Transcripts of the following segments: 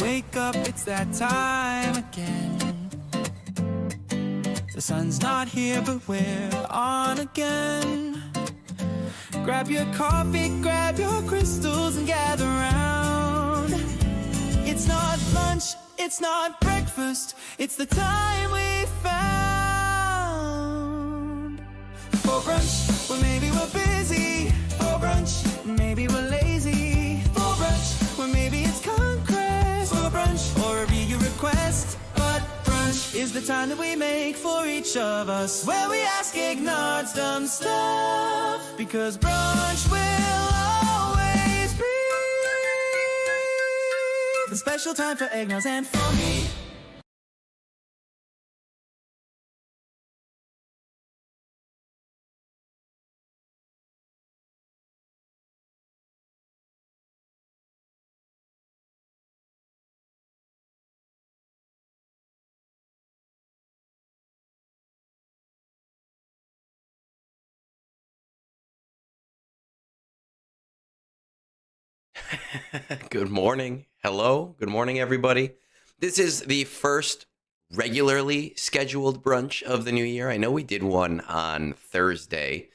Wake up, it's that time again. The sun's not here, but we're on again. Grab your coffee, grab your crystals and gather round. It's not lunch, it's not breakfast, it's the time we found. For brunch, well maybe we're busy. For brunch, maybe we're lazy. For brunch, well maybe it's Conquest. For brunch, or a request. But brunch is the time that we make for each of us, where we ask Egnards dumb stuff, because brunch will always be the special time for Egnards and for me. Good morning. Hello. Good morning, everybody. This is the first regularly scheduled brunch of the new year. I know we did one on Thursday,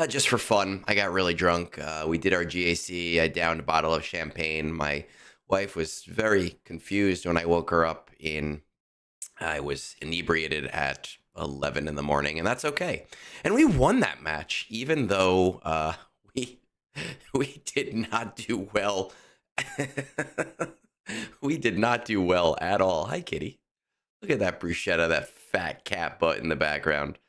just for fun. I got really drunk. We did our GAC. I downed a bottle of champagne. My wife was very confused when I woke her up I was inebriated at 11 in the morning, and that's okay. And we won that match, even though we did not do well. We did not do well at all. Hi, kitty. Look at that bruschetta, that fat cat butt in the background.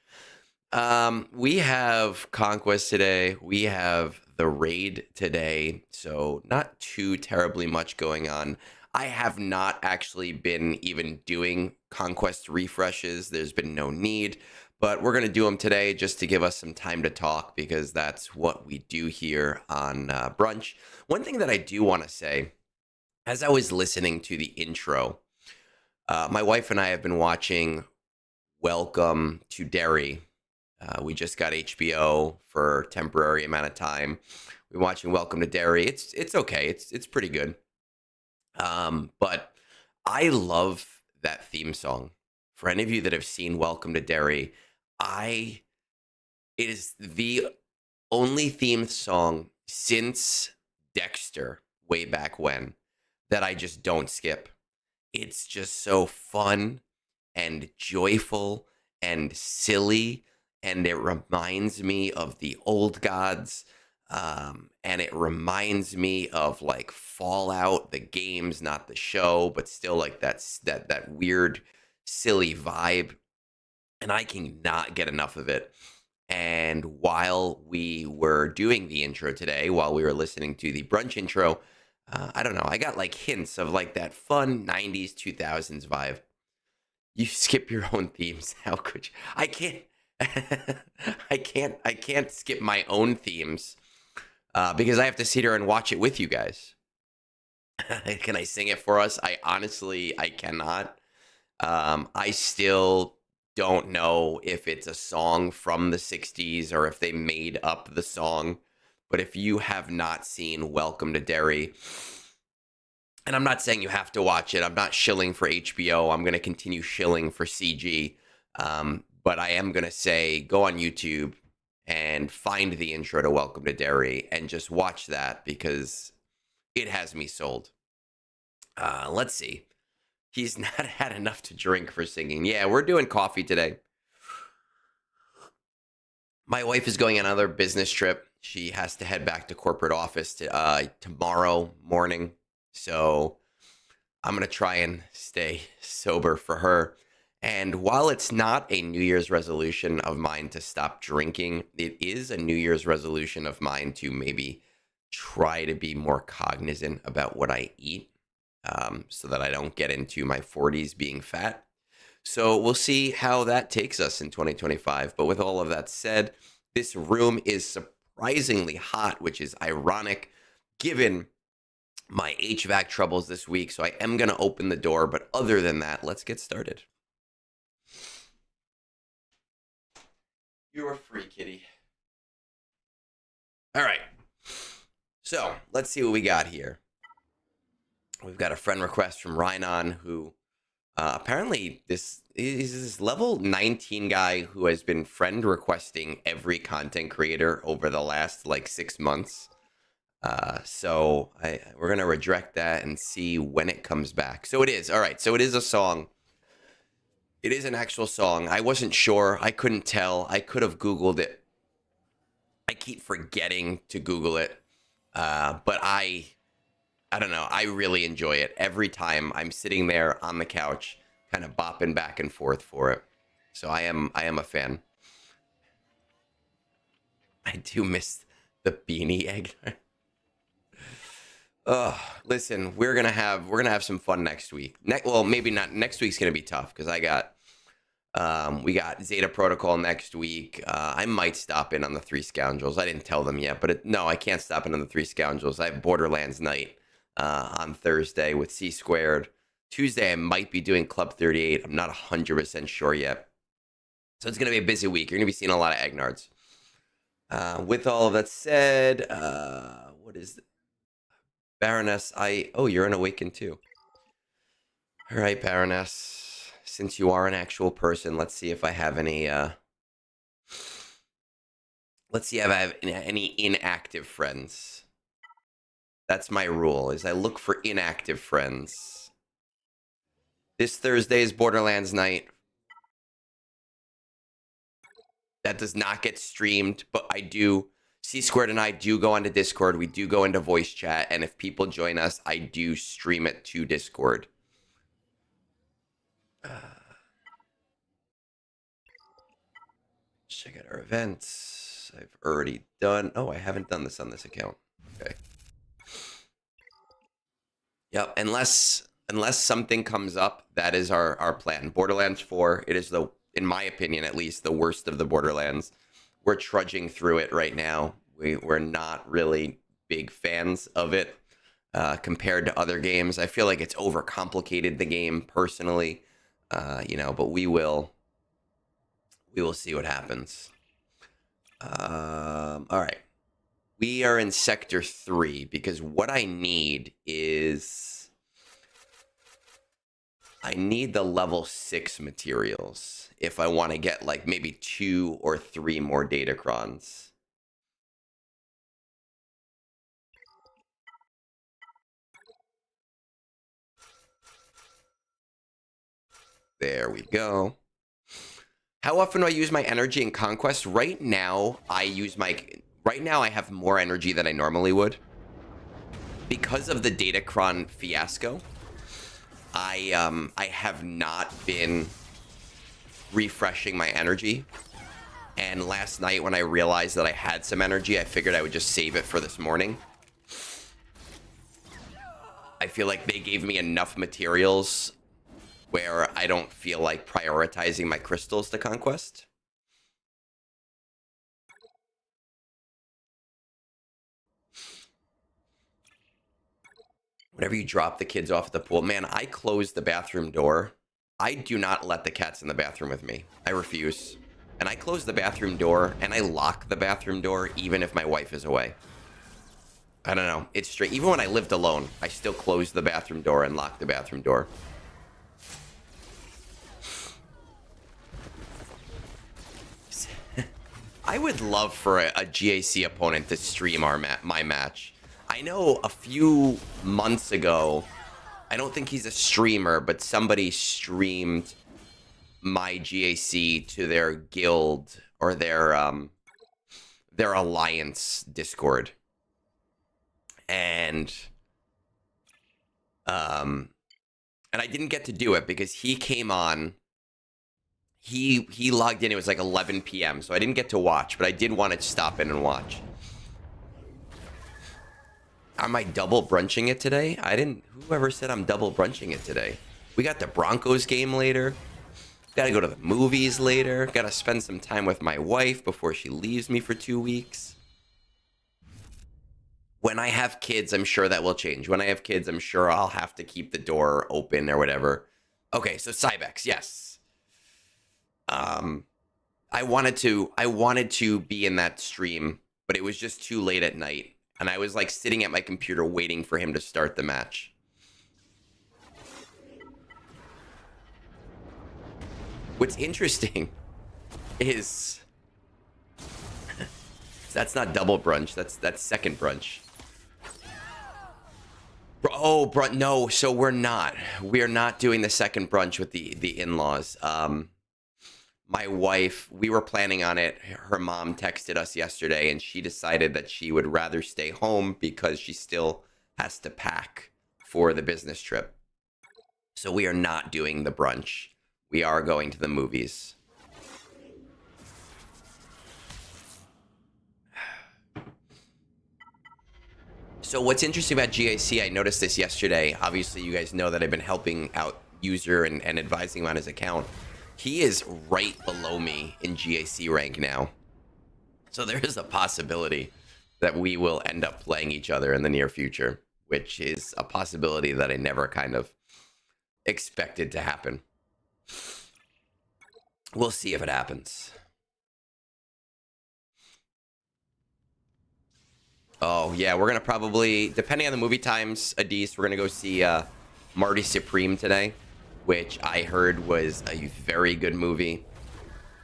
We have Conquest today. We have the raid today. So not too terribly much going on. I have not actually been even doing Conquest refreshes. There's been no need. But we're going to do them today just to give us some time to talk, because that's what we do here on Brunch. One thing that I do want to say, as I was listening to the intro, my wife and I have been watching Welcome to Derry. We just got HBO for a temporary amount of time. We're watching Welcome to Derry. It's okay. It's pretty good. But I love that theme song. For any of you that have seen Welcome to Derry, it is the only theme song since Dexter, way back when, that I just don't skip. It's just so fun and joyful and silly, and it reminds me of the old gods, and it reminds me of like Fallout, the games, not the show, but still like that weird, silly vibe. And I cannot get enough of it. And while we were doing the intro today, while we were listening to the brunch intro, I don't know, I got like hints of like that fun 90s, 2000s vibe. You skip your own themes. How could you? I can't, I can't skip my own themes because I have to sit here and watch it with you guys. Can I sing it for us? I cannot. I still don't know if it's a song from the 60s or if they made up the song. But if you have not seen Welcome to Derry, and I'm not saying you have to watch it, I'm not shilling for HBO, I'm going to continue shilling for CG, but I am going to say go on YouTube and find the intro to Welcome to Derry and just watch that, because it has me sold. Let's see. He's not had enough to drink for singing. Yeah, we're doing coffee today. My wife is going on another business trip. She has to head back to corporate office tomorrow morning. So I'm going to try and stay sober for her. And while it's not a New Year's resolution of mine to stop drinking, it is a New Year's resolution of mine to maybe try to be more cognizant about what I eat. So that I don't get into my 40s being fat. So we'll see how that takes us in 2025. But with all of that said, this room is surprisingly hot, which is ironic given my HVAC troubles this week. So I am going to open the door. But other than that, let's get started. You're a free kitty. All right. So let's see what we got here. We've got a friend request from Rhinon, who apparently is this level 19 guy who has been friend requesting every content creator over the last like 6 months. So we're gonna redirect that and see when it comes back. So it is all right. So it is a song. It is an actual song. I wasn't sure. I couldn't tell. I could have Googled it. I keep forgetting to Google it. But I don't know. I really enjoy it every time I'm sitting there on the couch, kind of bopping back and forth for it. So I am a fan. I do miss the beanie egg. Oh, listen, we're gonna have some fun next week. Well, maybe not. Next week's gonna be tough because we got Zeta Protocol next week. I might stop in on the Three Scoundrels. I didn't tell them yet, but no, I can't stop in on the Three Scoundrels. I have Borderlands night on Thursday with C Squared. Tuesday, I might be doing Club 38. I'm not 100% sure yet. So it's gonna be a busy week. You're gonna be seeing a lot of Egnards. With all of that said, what is it? Baroness, oh, you're an Awaken too. All right, Baroness. Since you are an actual person, let's see if I have any. Let's see if I have any inactive friends. That's my rule. Is I look for inactive friends. This Thursday is Borderlands night. That does not get streamed, but I do. C Squared and I do go onto Discord. We do go into voice chat, and if people join us, I do stream it to Discord. Check out our events. I've already done. Oh, I haven't done this on this account. Okay. Yep. Unless something comes up, that is our plan. Borderlands 4. It is in my opinion, at least, the worst of the Borderlands. We're trudging through it right now. We're not really big fans of it compared to other games. I feel like it's overcomplicated the game personally, but we will see what happens. All right. We are in Sector 3 because what I need is I need the level 6 materials if I want to get like maybe 2 or 3 more Datacrons. There we go. How often do I use my energy in Conquest? Right now, I have more energy than I normally would. Because of the Datacron fiasco, I have not been refreshing my energy. And last night when I realized that I had some energy, I figured I would just save it for this morning. I feel like they gave me enough materials where I don't feel like prioritizing my crystals to Conquest. Whenever you drop the kids off at the pool, man, I close the bathroom door. I do not let the cats in the bathroom with me. I refuse. And I close the bathroom door and I lock the bathroom door even if my wife is away. I don't know. It's straight. Even when I lived alone, I still closed the bathroom door and locked the bathroom door. I would love for a GAC opponent to stream my match. I know a few months ago, I don't think he's a streamer, but somebody streamed my GAC to their guild or their alliance Discord. And I didn't get to do it because he came on. He logged in. It was like 11 p.m. So I didn't get to watch, but I did want to stop in and watch. Am I double brunching it today? Whoever said I'm double brunching it today? We got the Broncos game later. Got to go to the movies later. Got to spend some time with my wife before she leaves me for 2 weeks. When I have kids, I'm sure that will change. When I have kids, I'm sure I'll have to keep the door open or whatever. Okay, so Cybex, yes. I wanted to be in that stream, but it was just too late at night. And I was like sitting at my computer waiting for him to start the match. What's interesting is that's not double brunch. That's second brunch. Oh, brunch. No, so we're not. We are not doing the second brunch with the in-laws. My wife, we were planning on it. Her mom texted us yesterday, and she decided that she would rather stay home because she still has to pack for the business trip. So we are not doing the brunch. We are going to the movies. So what's interesting about GAC, I noticed this yesterday. Obviously, you guys know that I've been helping out User and advising him on his account. He is right below me in GAC rank now. So there is a possibility that we will end up playing each other in the near future, which is a possibility that I never kind of expected to happen. We'll see if it happens. Oh, yeah, we're going to probably, depending on the movie times, Adis, we're going to go see Marty Supreme today, which I heard was a very good movie.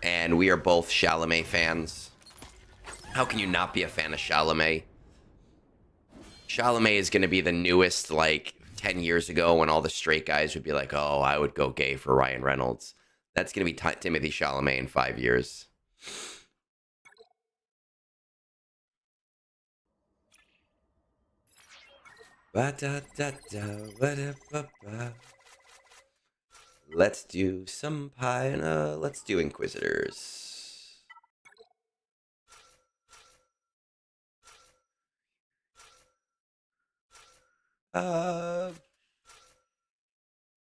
And we are both Chalamet fans. How can you not be a fan of Chalamet? Chalamet is going to be the newest, like, 10 years ago when all the straight guys would be like, oh, I would go gay for Ryan Reynolds. That's going to be Timothy Chalamet in 5 years. Let's do some pie. Let's do Inquisitors.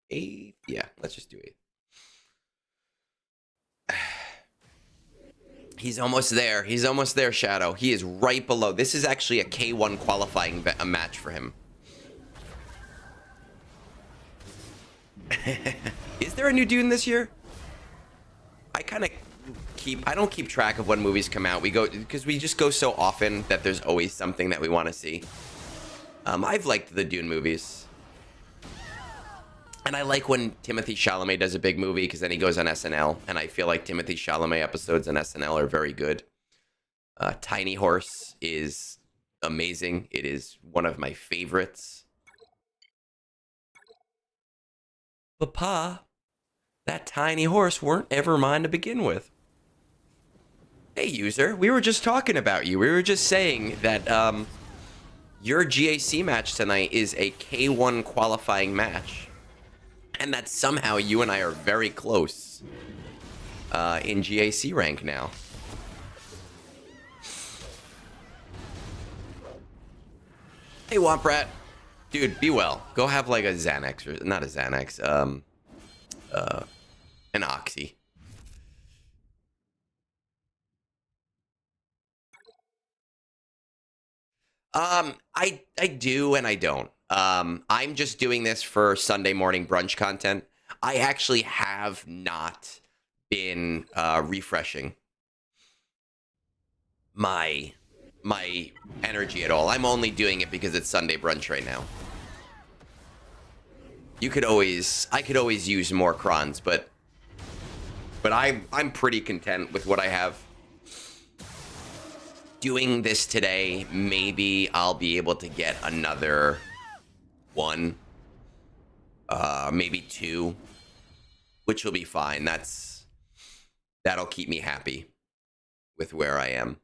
Eight. Yeah, let's just do 8. He's almost there. He's almost there, Shadow. He is right below. This is actually a K1 qualifying match for him. Is there a new Dune this year? I don't keep track of when movies come out. We go because we just go so often that there's always something that we want to see. I've liked the Dune movies. And I like when Timothy Chalamet does a big movie because then he goes on SNL. And I feel like Timothy Chalamet episodes on SNL are very good. Tiny Horse is amazing. It is one of my favorites. Papa, that tiny horse weren't ever mine to begin with. Hey, User, we were just talking about you. We were just saying that your GAC match tonight is a K1 qualifying match. And that somehow you and I are very close in GAC rank now. Hey, Womp Rat. Dude, be well. Go have like a Xanax, or not a Xanax, an Oxy. I do and I don't. I'm just doing this for Sunday morning brunch content. I actually have not been refreshing my energy at all. I'm only doing it because it's Sunday brunch right now. I could always use more crons, but I'm pretty content with what I have. Doing this today, maybe I'll be able to get another 1, maybe 2, which will be fine. That'll keep me happy with where I am.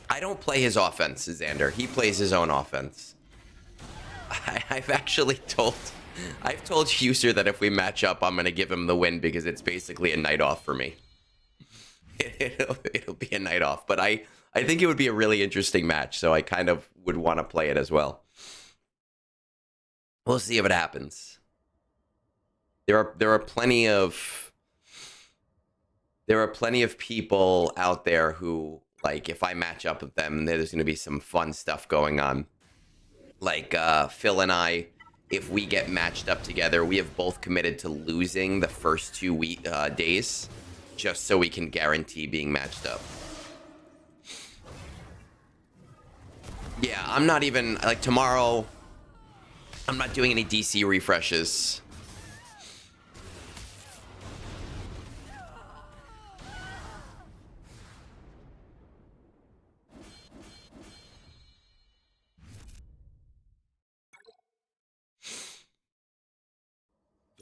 I don't play his offense, Xander. He plays his own offense. I've told User that if we match up, I'm gonna give him the win because it's basically a night off for me. It'll be a night off, but I think it would be a really interesting match, so I kind of would want to play it as well. We'll see if it happens. There are plenty of people out there who, like, if I match up with them, there's going to be some fun stuff going on. Like Phil and I, if we get matched up together, we have both committed to losing the first 2 days, just so we can guarantee being matched up. Yeah, I'm not even, like, tomorrow, I'm not doing any DC refreshes.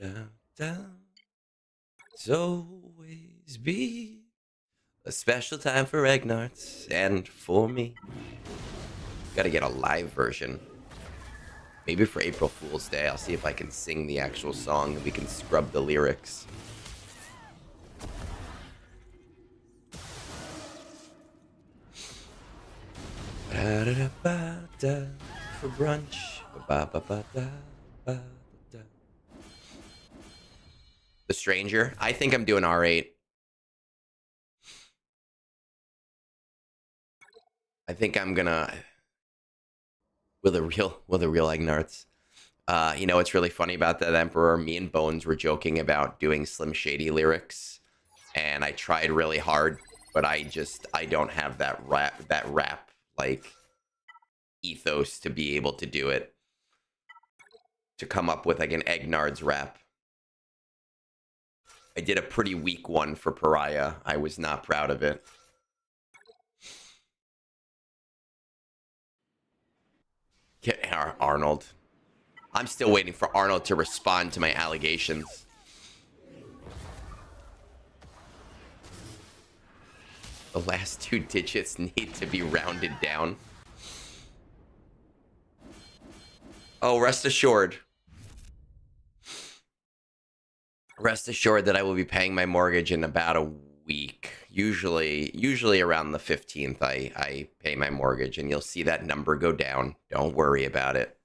Down, down. It's always be a special time for Egnards and for me. Gotta get a live version. Maybe for April Fool's Day. I'll see if I can sing the actual song and we can scrub the lyrics. For brunch. The Stranger. I think I'm doing R8. I think I'm gonna with the real Egnards. You know what's really funny about that Emperor? Me and Bones were joking about doing Slim Shady lyrics, and I tried really hard, but I don't have that rap like ethos to be able to do it. To come up with like an Egnards rap. I did a pretty weak one for Pariah. I was not proud of it. Get Arnold. I'm still waiting for Arnold to respond to my allegations. The last 2 digits need to be rounded down. Oh, rest assured. Rest assured that I will be paying my mortgage in about a week. Usually around the 15th, I pay my mortgage, and you'll see that number go down. Don't worry about it.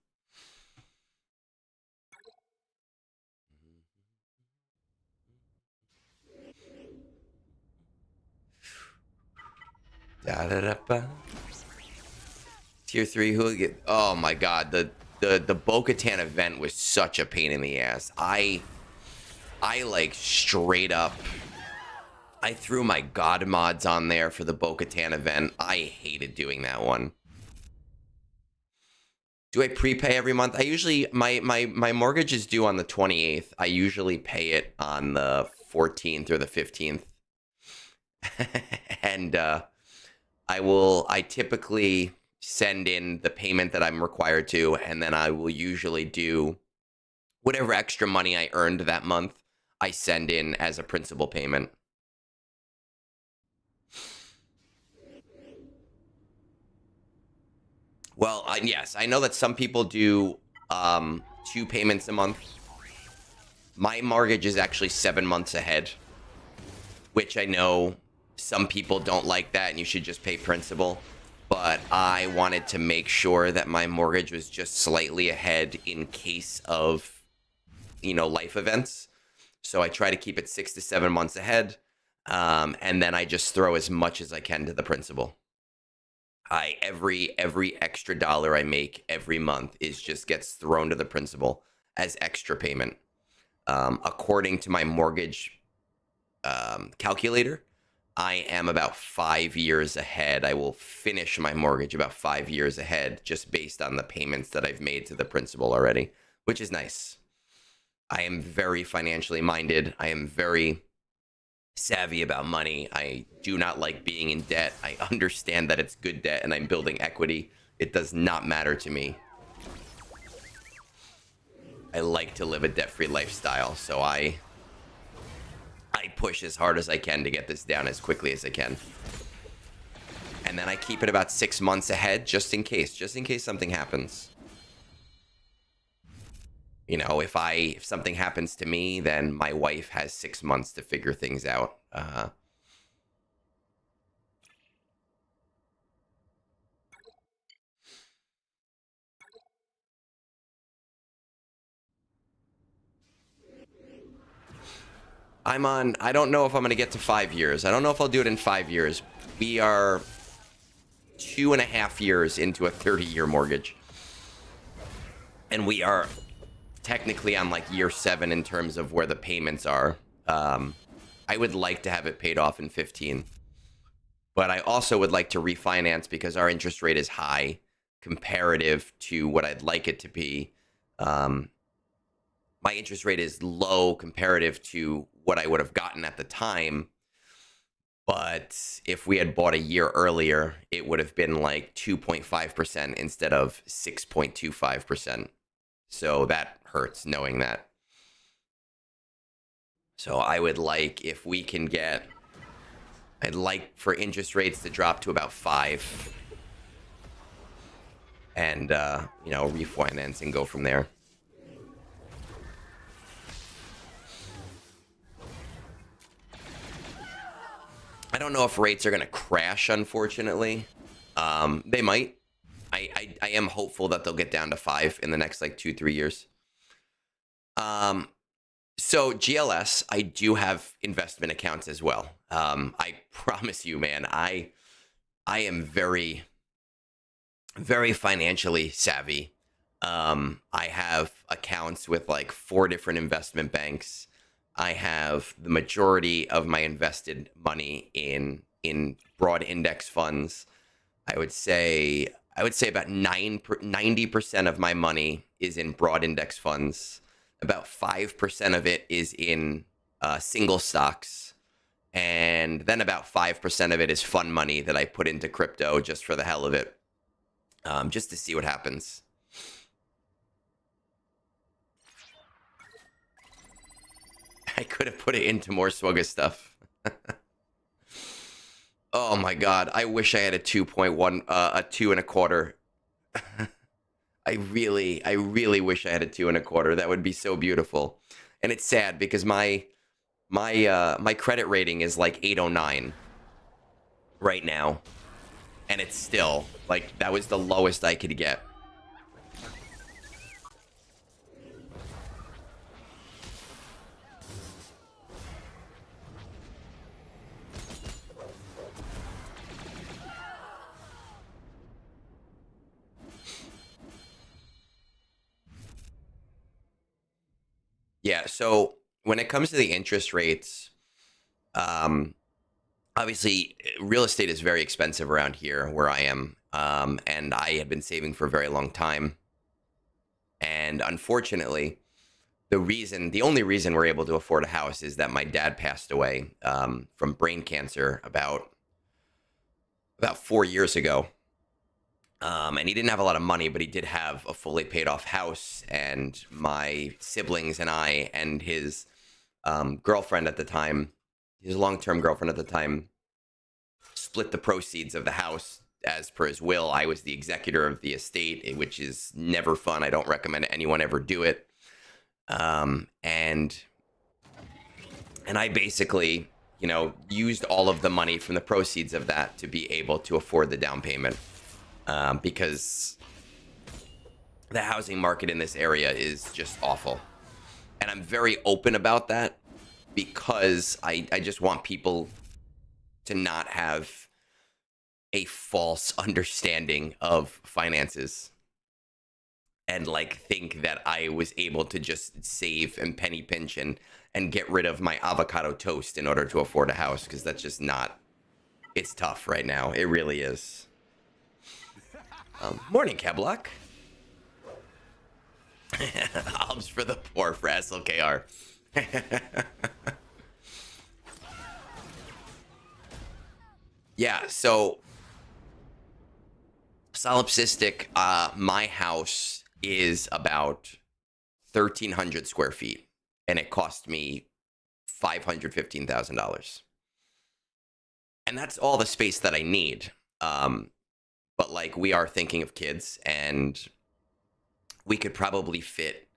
Tier 3, who get? Oh my god, the Bo-Katan event was such a pain in the ass. I like straight up, I threw my god mods on there for the Bo-Katan event. I hated doing that one. Do I prepay every month? I usually, my mortgage is due on the 28th. I usually pay it on the 14th or the 15th. And I typically send in the payment that I'm required to, and then I will usually do whatever extra money I earned that month, I send in as a principal payment. Well, yes, I know that some people do 2 payments a month. My mortgage is actually 7 months ahead, which I know some people don't like that and you should just pay principal. But I wanted to make sure that my mortgage was just slightly ahead in case of, you know, life events. So I try to keep it 6 to 7 months ahead. And then I just throw as much as I can to the principal. Every extra dollar I make every month gets thrown to the principal as extra payment. According to my mortgage calculator, I am about 5 years ahead. I will finish my mortgage about 5 years ahead, just based on the payments that I've made to the principal already, which is nice. I am very financially minded. I am very savvy about money. I do not like being in debt. I understand that it's good debt and I'm building equity. It does not matter to me. I like to live a debt-free lifestyle, so I push as hard as I can to get this down as quickly as I can. And then I keep it about 6 months ahead just in case something happens. You know, if something happens to me, then my wife has 6 months to figure things out. I don't know if I'm going to get to 5 years. I don't know if I'll do it in 5 years. We are 2.5 years into a 30-year mortgage. And we are technically on like year 7 in terms of where the payments are. I would like to have it paid off in 15. But I also would like to refinance because our interest rate is high comparative to what I'd like it to be. My interest rate is low comparative to what I would have gotten at the time. But if we had bought a year earlier, it would have been like 2.5% instead of 6.25%. So that hurts knowing that. So I would like, if we can get, I'd like for interest rates to drop to about 5 and, you know, refinance and go from there. I don't know if rates are going to crash, unfortunately. They might. I am hopeful that they'll get down to 5 in the next like 2-3 years. So GLS, I do have investment accounts as well. I promise you, man, I am very, very financially savvy. I have accounts with like 4 different investment banks. I have the majority of my invested money in broad index funds. I would say about 90% of my money is in broad index funds. About 5% of it is in single stocks. And then about 5% of it is fund money that I put into crypto just for the hell of it, just to see what happens. I could have put it into more Swugga stuff. Oh my god, I wish I had a 2.1, a 2 1/4. I really wish I had a 2 1/4. That would be so beautiful. And it's sad because my credit rating is like 809 right now, and it's still like that was the lowest I could get. Yeah, so when it comes to the interest rates, obviously real estate is very expensive around here where I am, and I have been saving for a very long time. And unfortunately, the only reason we're able to afford a house is that my dad passed away from brain cancer about 4 years ago. And he didn't have a lot of money, but he did have a fully paid off house. And my siblings and I and his girlfriend at the time, his long-term girlfriend at the time, split the proceeds of the house as per his will. I was the executor of the estate, which is never fun. I don't recommend anyone ever do it. And I basically, you know, used all of the money from the proceeds of that to be able to afford the down payment. Because the housing market in this area is just awful. And I'm very open about that because I just want people to not have a false understanding of finances and like think that I was able to just save and penny pinch and get rid of my avocado toast in order to afford a house, because that's just not, it's tough right now. It really is. Morning, Keblock. Alms for the poor for SLKR. Yeah, so solipsistic, my house is about 1,300 square feet, and it cost me $515,000. And that's all the space that I need. But like, we are thinking of kids, and we could probably fit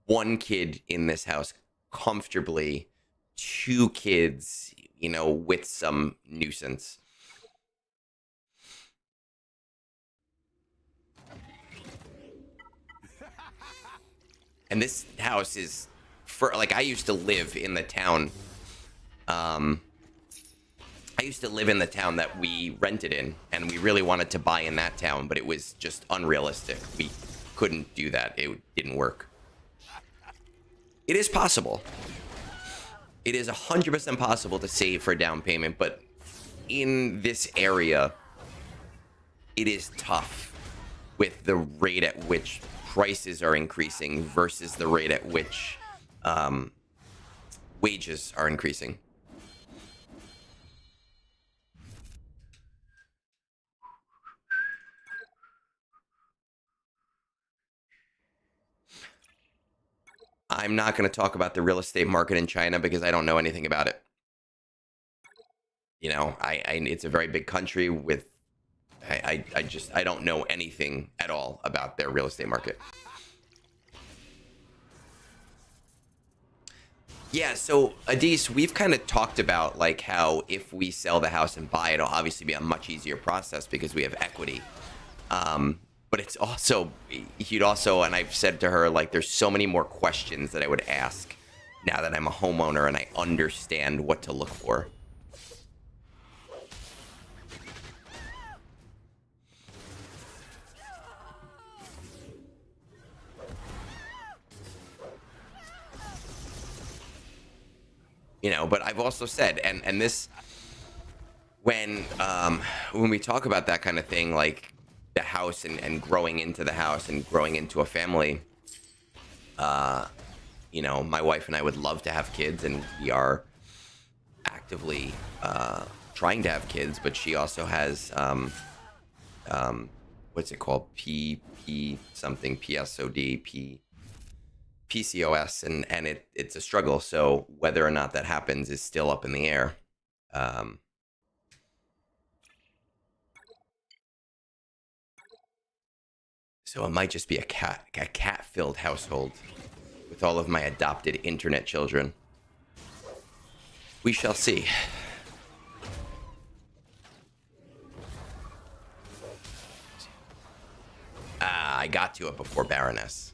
1 kid in this house comfortably, 2 kids, you know, with some nuisance. And this house is for, like, I used to live in the town. I used to live in the town that we rented in, and we really wanted to buy in that town, but it was just unrealistic. We couldn't do that. It didn't work. It is possible. It is 100% possible to save for down payment, but in this area, it is tough with the rate at which prices are increasing versus the rate at which wages are increasing. I'm not going to talk about the real estate market in China because I don't know anything about it. You know, it's a very big country with, I don't know anything at all about their real estate market. Yeah, so Adis, we've kind of talked about like how if we sell the house and buy it, it'll obviously be a much easier process because we have equity. But it's also, and I've said to her, like, there's so many more questions that I would ask now that I'm a homeowner and I understand what to look for. You know, but I've also said, and this, when we talk about that kind of thing, like the house and growing into the house and growing into a family, you know, my wife and I would love to have kids, and we are actively trying to have kids, but she also has, what's it called? Something, PSOD, PCOS, and it's a struggle. So whether or not that happens is still up in the air. So it might just be a cat-filled household with all of my adopted internet children. We shall see. I got to it before Baroness.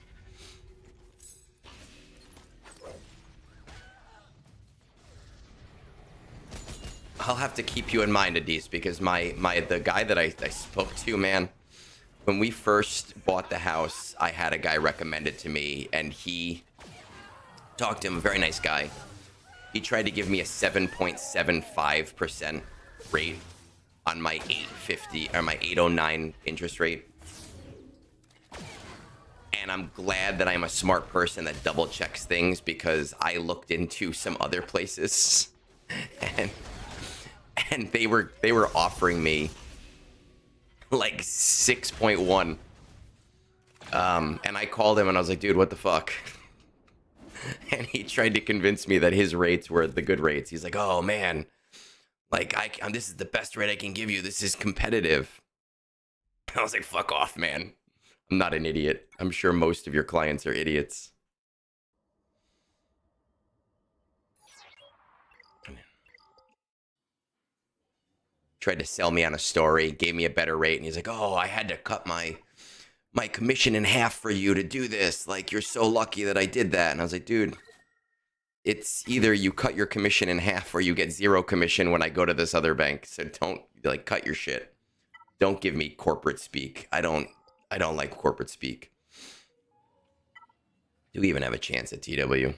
I'll have to keep you in mind, Adis, because the guy that I spoke to, man, when we first bought the house, I had a guy recommended to me, and he talked to him, a very nice guy. He tried to give me a 7.75% rate on my 850 or my 809 interest rate. And I'm glad that I'm a smart person that double checks things, because I looked into some other places and they were offering me like 6.1. And I called him and I was like, dude, what the fuck? And he tried to convince me that his rates were the good rates. He's like, oh man, like this is the best rate I can give you. This is competitive. I was like, fuck off, man. I'm not an idiot. I'm sure most of your clients are idiots. Tried to sell me on a story, gave me a better rate, and he's like, oh, I had to cut my commission in half for you to do this. Like, you're so lucky that I did that. And I was like, dude, it's either you cut your commission in half or you get zero commission when I go to this other bank. So don't, like, cut your shit. Don't give me corporate speak. I don't like corporate speak. Do we even have a chance at TW?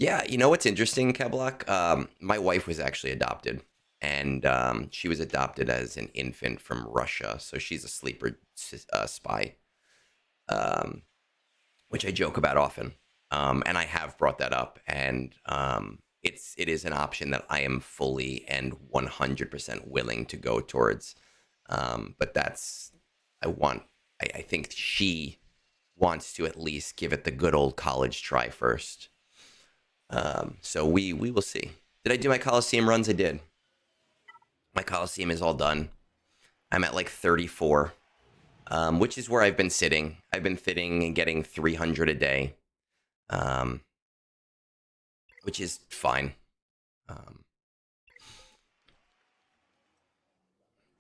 Yeah, you know what's interesting, Keblock? My wife was actually adopted, and she was adopted as an infant from Russia, so she's a sleeper spy, which I joke about often, and I have brought that up, and it is an option that I am fully and 100% willing to go towards, but I think she wants to at least give it the good old college try first. So we will see. Did I do my Coliseum runs? I did. My Coliseum is all done. I'm at like 34, which is where I've been sitting. I've been sitting and getting 300 a day, which is fine.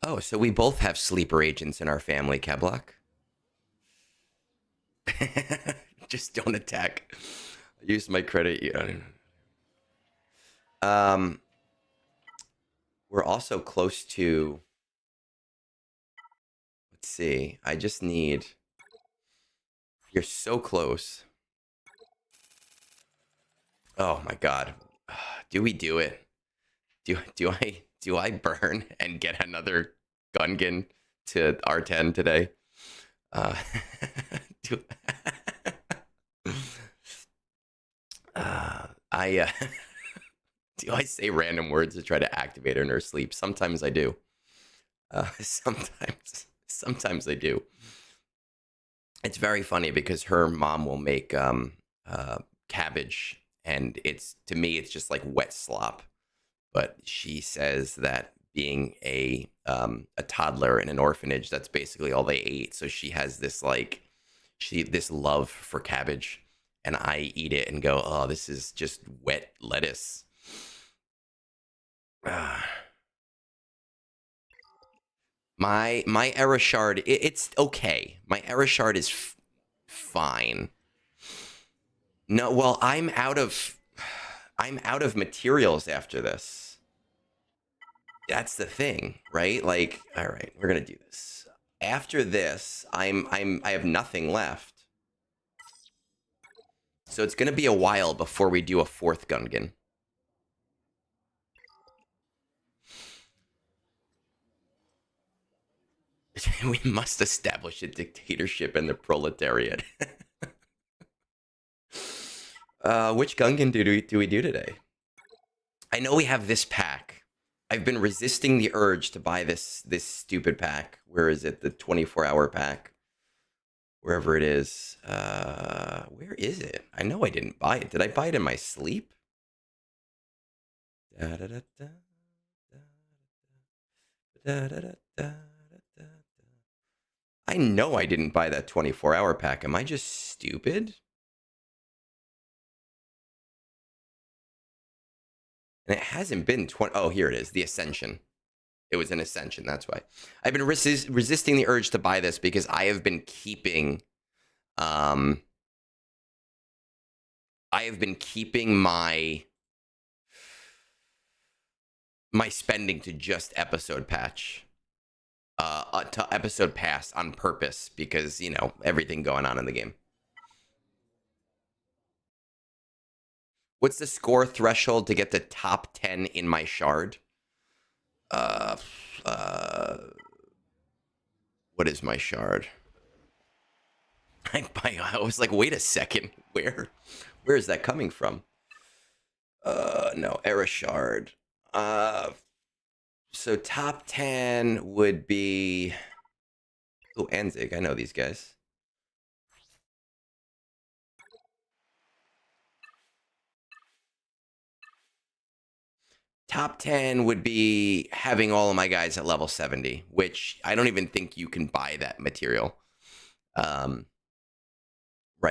Oh, so we both have sleeper agents in our family, Keblock. Just don't attack. Use my credit. Yeah. We're also close to, let's see, I just need, you're so close. Oh my God. Do we do it? Do I burn and get another Gungan to R10 today? Uh, do, I do I say random words to try to activate her in her sleep? Sometimes I do. Sometimes I do. It's very funny because her mom will make cabbage, and it's, to me it's just like wet slop. But she says that being a toddler in an orphanage, that's basically all they ate. So she has this like this love for cabbage, and I eat it and go, oh, this is just wet lettuce. My era shard, it's okay. My era shard is fine. No, well, I'm out of materials after this. That's the thing, right? Like, all right, we're gonna do this. After this, I have nothing left. So it's gonna be a while before we do a fourth Gungan. We must establish a dictatorship in the proletariat. Which Gungan do we do today? I know we have this pack. I've been resisting the urge to buy this stupid pack. Where is it? The 24-hour pack. Wherever it is. Where is it? I know I didn't buy it. Did I buy it in my sleep? Da, da, da, da, da, da, da, da. I know I didn't buy that 24-hour pack. Am I just stupid? And it hasn't been 20. Oh, here it is. The Ascension. It was an Ascension. That's why. I've been resisting the urge to buy this because I have been keeping my spending to just episode patch. To episode pass on purpose because, you know, everything going on in the game. What's the score threshold to get the top 10 in my shard? What is my shard? I was like, wait a second. Where is that coming from? No, era shard. So top 10 would be... Oh, Anzig. I know these guys. Top 10 would be having all of my guys at level 70, which I don't even think you can buy that material right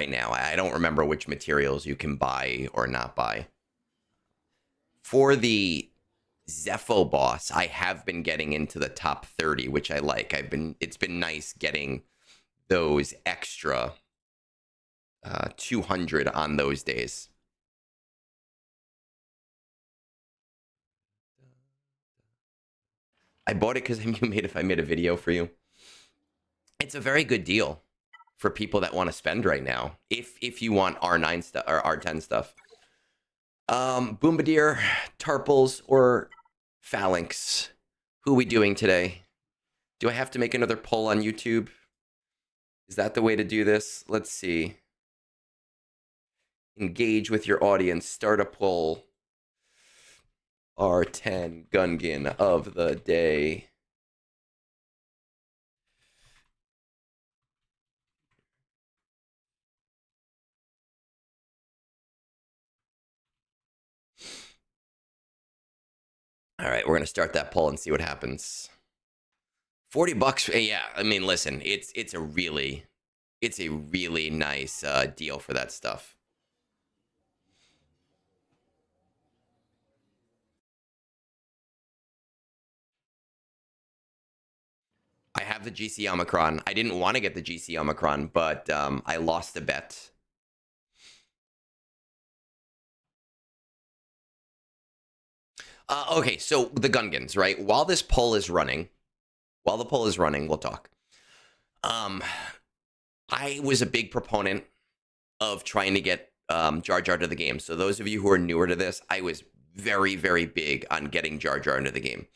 now. I don't remember which materials you can buy or not buy. For the Zepho boss, I have been getting into the top 30, which I like. It's been nice getting those extra 200 on those days. I bought it because I made a video for you. It's a very good deal for people that want to spend right now. If you want R9 stuff or R10 stuff. Boombadeer, Tarples, or Phalanx. Who are we doing today? Do I have to make another poll on YouTube? Is that the way to do this? Let's see. Engage with your audience. Start a poll. R10 Gungan of the day. All right, we're going to start that poll and see what happens. $40. Yeah, I mean, listen, it's a really nice deal for that stuff. I have the GC Omicron. I didn't want to get the GC Omicron, but I lost a bet. Okay, so the Gungans, right? While this poll is running, we'll talk. I was a big proponent of trying to get Jar Jar to the game. So those of you who are newer to this, I was very, very big on getting Jar Jar into the game.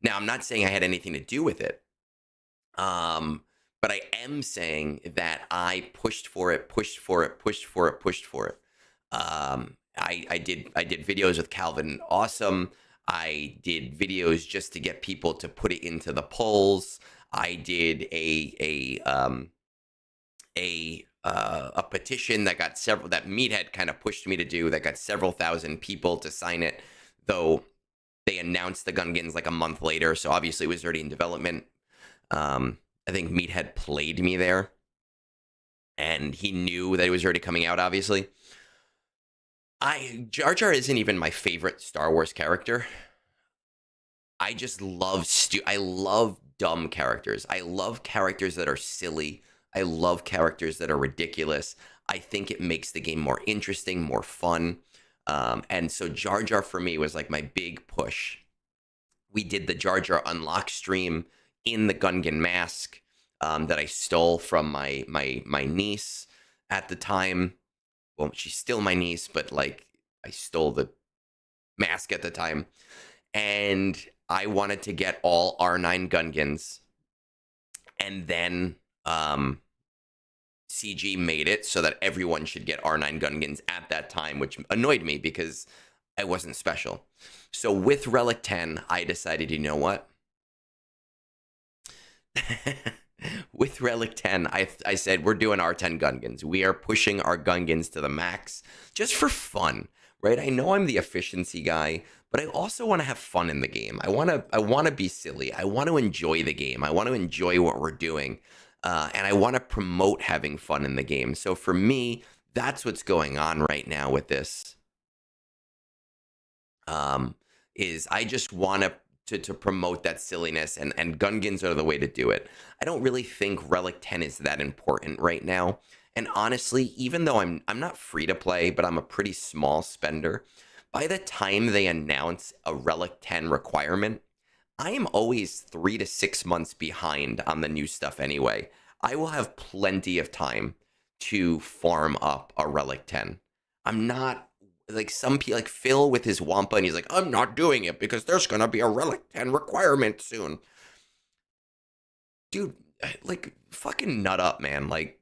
Now, I'm not saying I had anything to do with it, but I am saying that I pushed for it. I did videos with Calvin Awesome. I did videos just to get people to put it into the polls. I did a petition that got several, that Meathead kind of pushed me to do, that got several thousand people to sign it, though they announced the Gungans like a month later, so obviously it was already in development. I think Meathead played me there, and he knew that it was already coming out, obviously. Jar Jar isn't even my favorite Star Wars character. I just love I love dumb characters. I love characters that are silly. I love characters that are ridiculous. I think it makes the game more interesting, more fun. And so Jar Jar for me was like my big push. We did the Jar Jar Unlock stream in the Gungan mask that I stole from my niece at the time. Well, she's still my niece, but like I stole the mask at the time. And I wanted to get all R9 Gungans. And then CG made it so that everyone should get R9 Gungans at that time, which annoyed me because I wasn't special. So with Relic 10, I decided, you know what? With Relic 10, I said, we're doing R10 Gungans. We are pushing our Gungans to the max just for fun, right? I know I'm the efficiency guy, but I also want to have fun in the game. I want to be silly. I want to enjoy the game. I want to enjoy what we're doing. And I want to promote having fun in the game. So for me, that's what's going on right now with this. Is I just want to promote that silliness, and Gungans are the way to do it. I don't really think Relic 10 is that important right now. And honestly, even though I'm not free to play, but I'm a pretty small spender, by the time they announce a Relic 10 requirement, I am always 3 to 6 months behind on the new stuff anyway. I will have plenty of time to farm up a Relic 10. I'm not like some people, like Phil with his Wampa, and he's like, I'm not doing it because there's going to be a Relic 10 requirement soon. Dude, like, fucking nut up, man. Like,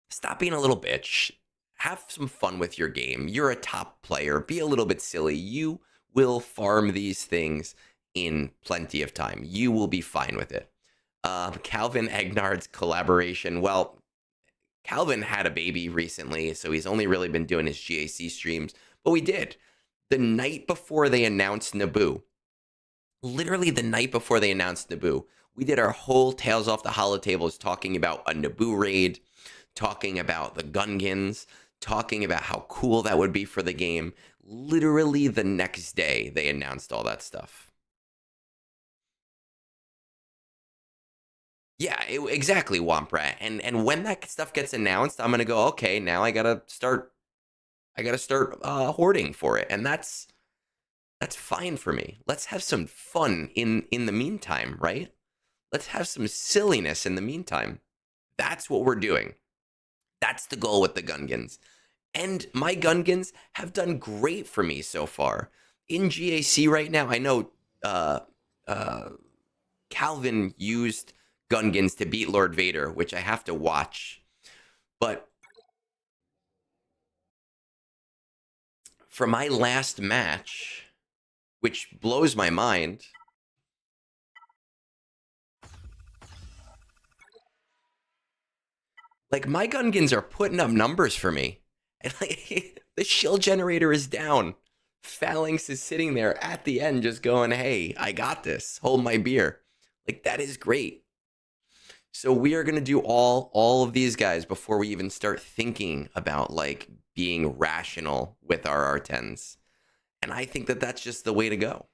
stop being a little bitch. Have some fun with your game. You're a top player. Be a little bit silly. You will farm these things in plenty of time. You will be fine with it. Calvin Egnards collaboration. Well, Calvin had a baby recently, so he's only really been doing his GAC streams. But we did. The night before they announced Naboo, literally the night before they announced Naboo, we did our whole Tales Off the Holotables talking about a Naboo raid, talking about the Gungans, talking about how cool that would be for the game. Literally the next day, they announced all that stuff. Yeah, exactly, Womprat. And when that stuff gets announced, I'm gonna go, okay, now I gotta start hoarding for it, and that's fine for me. Let's have some fun in the meantime, right? Let's have some silliness in the meantime. That's what we're doing. That's the goal with the Gungans. And my Gungans have done great for me so far. In GAC right now, I know Calvin used Gungans to beat Lord Vader, which I have to watch. But for my last match, which blows my mind, like, my Gungans are putting up numbers for me. And like, the shield generator is down. Phalanx is sitting there at the end just going, hey, I got this. Hold my beer. Like, that is great. So we are going to do all of these guys before we even start thinking about, like, being rational with our R10s. And I think that that's just the way to go.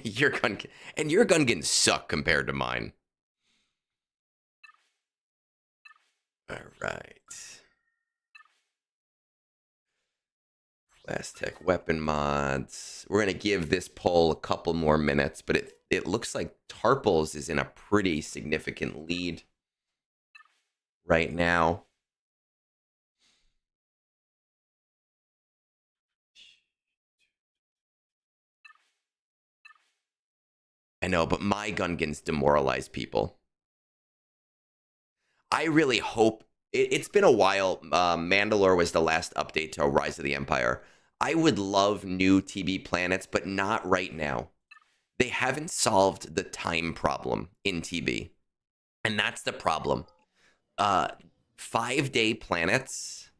Your Gungans suck compared to mine. All right. Last Tech weapon mods. We're going to give this poll a couple more minutes, but it looks like Tarples is in a pretty significant lead right now. I know, but my Gungans demoralize people. I really hope it's been a while. Mandalore was the last update to Rise of the Empire. I would love new TB planets, but not right now. They haven't solved the time problem in TB, and that's the problem. 5-day planets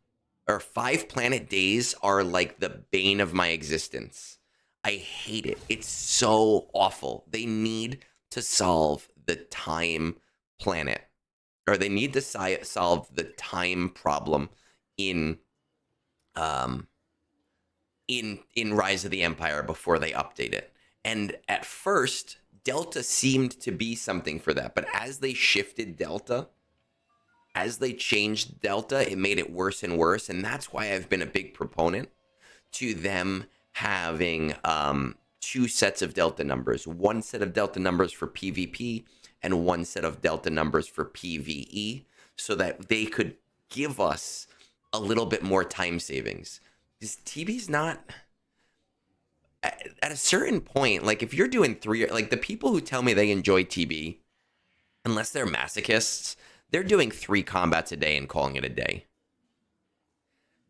or 5-planet days are like the bane of my existence. I hate it. It's so awful. They need to solve the time planet, or they need to solve the time problem in Rise of the Empire before they update it. And at first, Delta seemed to be something for that, but as they shifted Delta, as they changed Delta, it made it worse and worse, and that's why I've been a big proponent to them having 2 sets of Delta numbers. 1 set of Delta numbers for PvP and 1 set of Delta numbers for PvE, so that they could give us a little bit more time savings. Because TB's not... At a certain point, like if you're doing 3... Like the people who tell me they enjoy TB, unless they're masochists, they're doing 3 combats a day and calling it a day.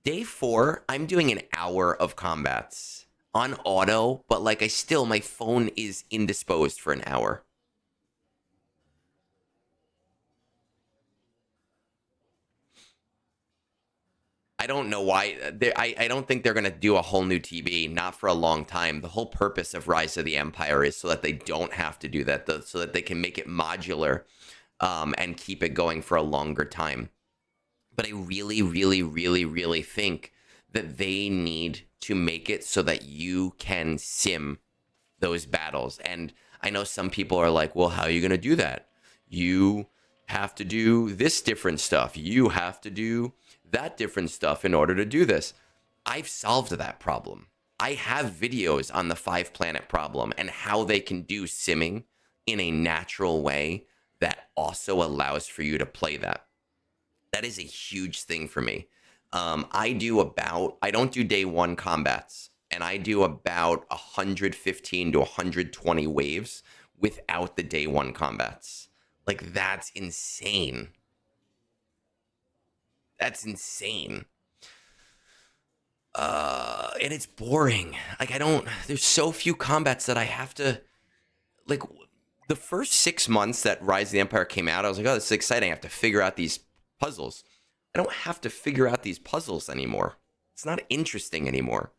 Day 4, I'm doing an hour of combats on auto, but like my phone is indisposed for an hour. I don't know why. I don't think they're going to do a whole new TB, not for a long time. The whole purpose of Rise of the Empire is so that they don't have to do that, so that they can make it modular and keep it going for a longer time. But I really, really, really, really think that they need to make it so that you can sim those battles. And I know some people are like, well, how are you going to do that? You have to do this different stuff. You have to do that different stuff in order to do this. I've solved that problem. I have videos on the 5-planet problem and how they can do simming in a natural way that also allows for you to play that. That is a huge thing for me. I don't do day 1 combats, and I do about 115 to 120 waves without the day 1 combats. Like, that's insane. That's insane. And it's boring. Like, there's so few combats that I have to, like, the first 6 months that Rise of the Empire came out, I was like, oh, this is exciting. I have to figure out these puzzles. I don't have to figure out these puzzles anymore. It's not interesting anymore.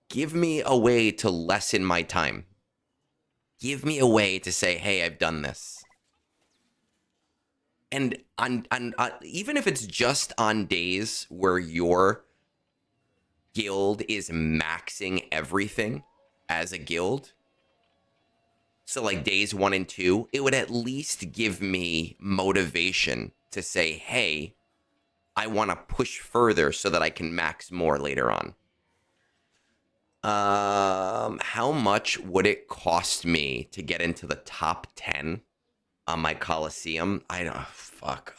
Give me a way to lessen my time. Give me a way to say, hey, I've done this. And even if it's just on days where your guild is maxing everything as a guild, so like days 1 and 2, it would at least give me motivation to say, hey, I want to push further so that I can max more later on. How much would it cost me to get into the top 10 on my Coliseum? I don't... Fuck.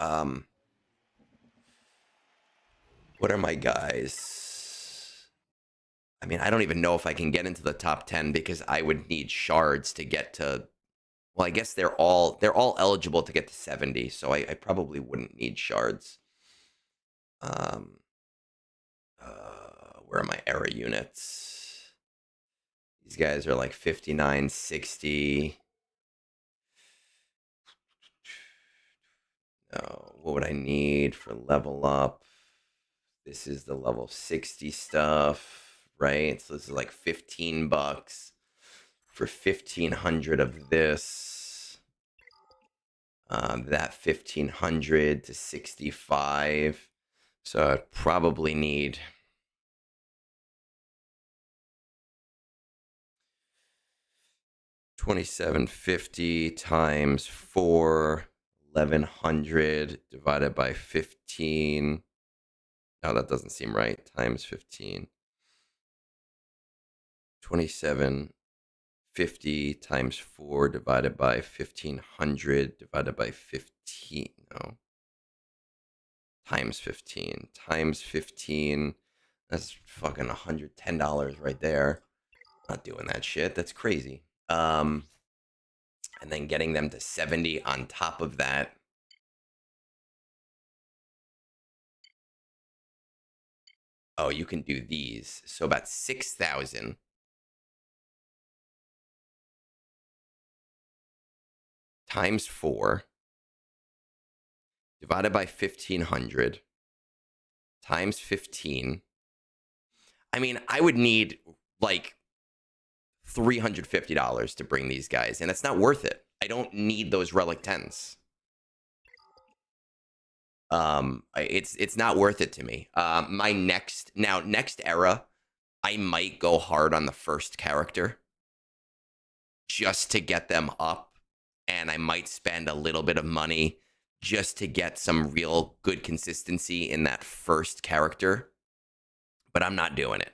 What are my guys? I mean, I don't even know if I can get into the top 10 because I would need shards to get to... Well, I guess they're all eligible to get to 70, so I probably wouldn't need shards. Where are my era units? These guys are like 59, 60. Oh, what would I need for level up? This is the level 60 stuff, right? So this is like $15 for 1,500 of this. That 1,500 to 65. So I'd probably need... $2,750 times 4, 1,100 divided by 15. No, that doesn't seem right. Times 15. 2750 times 4 divided by 1500 divided by 15. No. Times 15. Times 15. That's fucking $110 right there. Not doing that shit. That's crazy. And then getting them to 70 on top of that. Oh, you can do these. So about 6,000. Times 4. Divided by 1,500. Times 15. I mean, I would need like $350 to bring these guys, and it's not worth it. I don't need those relic 10s. It's not worth it to me. My next era, I might go hard on the first character just to get them up, and I might spend a little bit of money just to get some real good consistency in that first character, but I'm not doing it.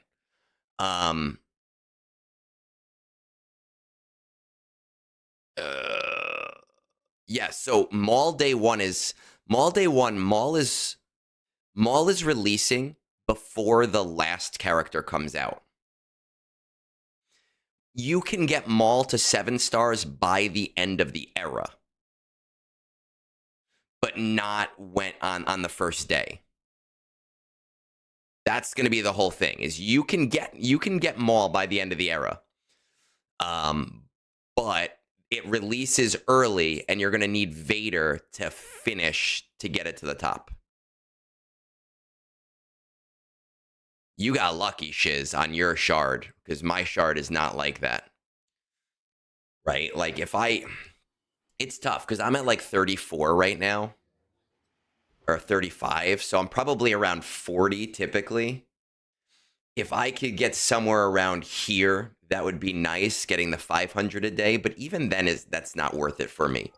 Yeah, so Maul is releasing before the last character comes out. You can get Maul to 7 stars by the end of the era, but not on the first day. That's going to be the whole thing. Is you can get Maul by the end of the era, but it releases early, and you're going to need Vader to finish to get it to the top. You got lucky, Shiz, on your shard, because my shard is not like that. Right? Like, it's tough, because I'm at like 34 right now, or 35, so I'm probably around 40 typically. If I could get somewhere around here, that would be nice, getting the 500 a day, but even then, that's not worth it for me,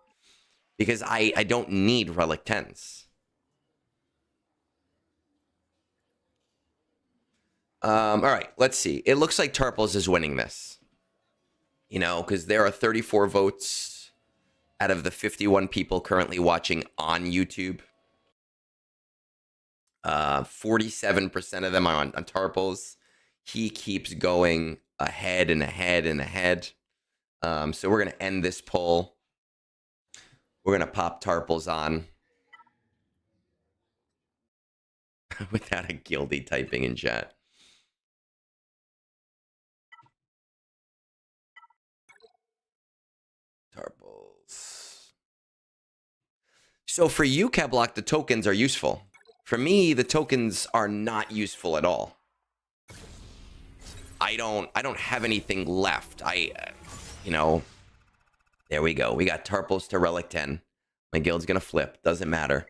because I don't need relic 10s. All right, let's see. It looks like Tarples is winning this. You know, because there are 34 votes out of the 51 people currently watching on YouTube. 47% of them are on Tarples. He keeps going ahead and ahead and ahead. So we're going to end this poll. We're going to pop Tarples on. Without a guilty typing in chat. Tarples. So for you, Keblock, the tokens are useful. For me, the tokens are not useful at all. I don't have anything left. You know, there we go. We got Tarples to Relic 10. My guild's gonna flip. Doesn't matter.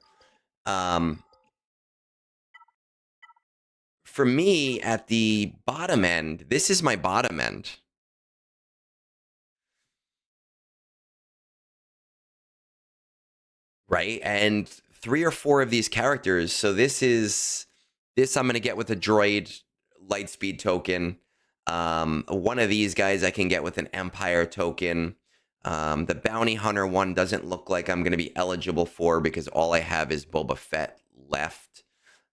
For me, at the bottom end, this is my bottom end. Right? And 3 or 4 of these characters. So this I'm going to get with a droid lightspeed token. One of these guys I can get with an Empire token. The Bounty Hunter one doesn't look like I'm going to be eligible for, because all I have is Boba Fett left.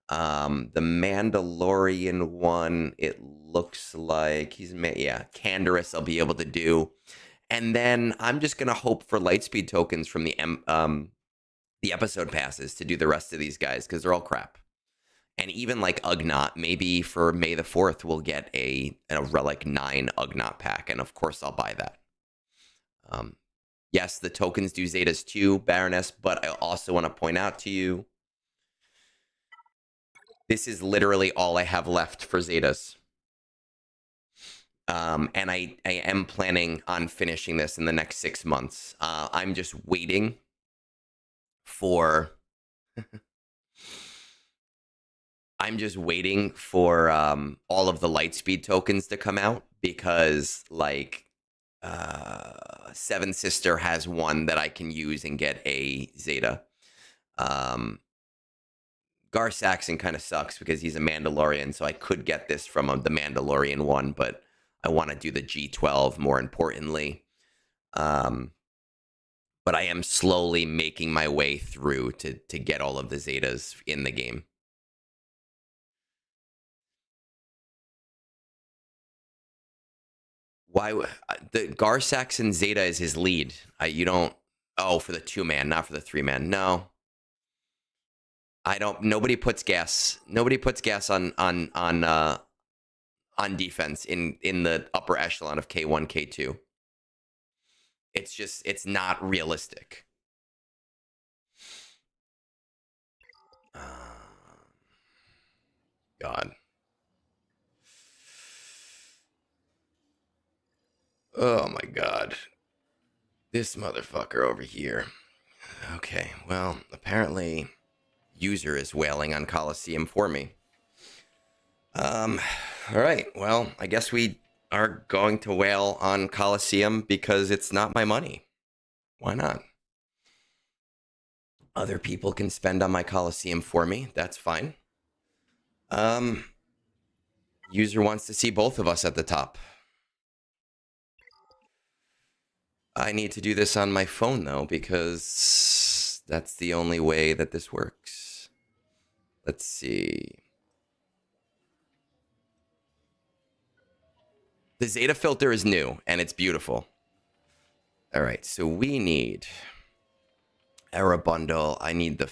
The Mandalorian one, it looks like Canderous I'll be able to do. And then I'm just going to hope for lightspeed tokens from the episode passes to do the rest of these guys, because they're all crap. And even like Ugnaught, maybe for May the 4th, we'll get a Relic 9 Ugnaught pack. And of course, I'll buy that. Yes, the tokens do Zetas too, Baroness, but I also want to point out to you, this is literally all I have left for Zetas. And I am planning on finishing this in the next 6 months. I'm just waiting for all of the lightspeed tokens to come out, because like Seven Sister has one that I can use and get a Zeta. Gar Saxon kind of sucks because he's a Mandalorian, so I could get this from the Mandalorian one, but I want to do the G12 more importantly. But I am slowly making my way through to get all of the Zetas in the game. Why the Gar Saxon Zeta is his lead? You don't. Oh, for the 2-man, not for the 3-man. No, I don't. Nobody puts gas. Nobody puts gas on defense in the upper echelon of K1, K2. It's not realistic. God. Oh my God. This motherfucker over here. Okay, well, apparently user is wailing on Coliseum for me. All right, well, I guess we are going to wail on Coliseum because it's not my money. Why not? Other people can spend on my Coliseum for me. That's fine. User wants to see both of us at the top. I need to do this on my phone, though, because that's the only way that this works. Let's see. The Zeta filter is new, and it's beautiful. All right, so we need Era Bundle. I need the...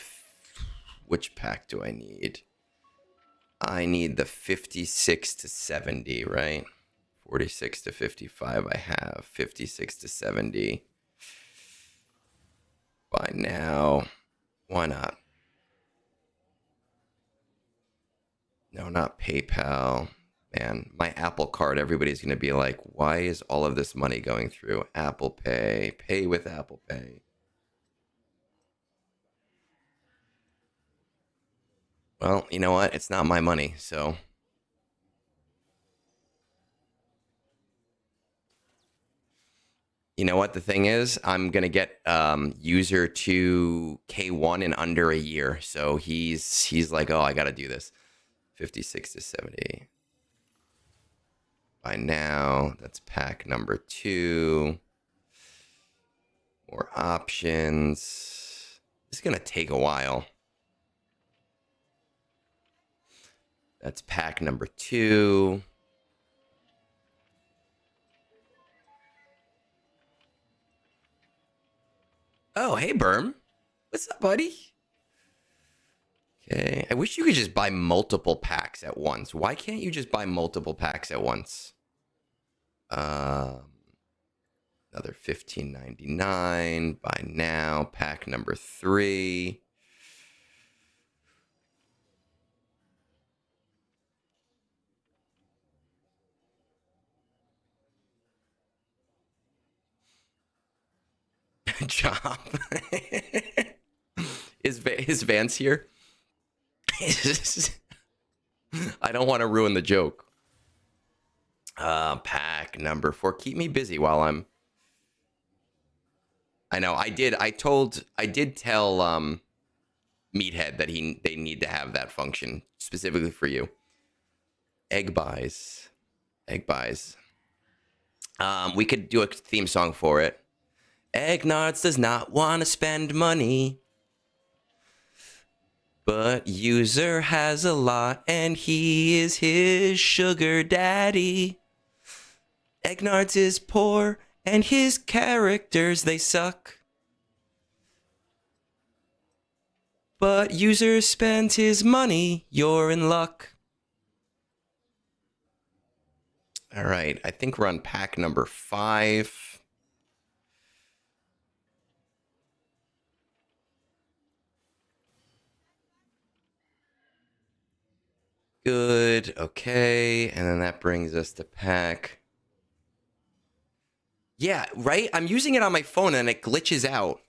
Which pack do I need? I need the 56 to 70, right? 46 to 55 I have. 56 to 70. By now. Why not? No, not PayPal. Man, my Apple Card, everybody's going to be like, why is all of this money going through Apple Pay? Pay with Apple Pay. Well, you know what? It's not my money, so... You know what the thing is? I'm going to get user to K1 in under a year. So he's like, oh, I got to do this. 56 to 70. By now, that's pack number 2. More options. It's going to take a while. That's pack number 2. Oh, hey, Berm. What's up, buddy? Okay. I wish you could just buy multiple packs at once. Why can't you just buy multiple packs at once? Another $15.99. Buy now. Pack number 3. Job. Is Vance here? I don't want to ruin the joke. Pack number 4. Keep me busy while I'm... I know, I did tell Meathead that they need to have that function specifically for you. Egg buys. We could do a theme song for it. Egnards does not want to spend money, but user has a lot and he is his sugar daddy. Egnards is poor and his characters, they suck. But user spends his money, you're in luck. All right, I think we're on pack number 5. Good, okay, and then that brings us to pack. Yeah, right? I'm using it on my phone and it glitches out.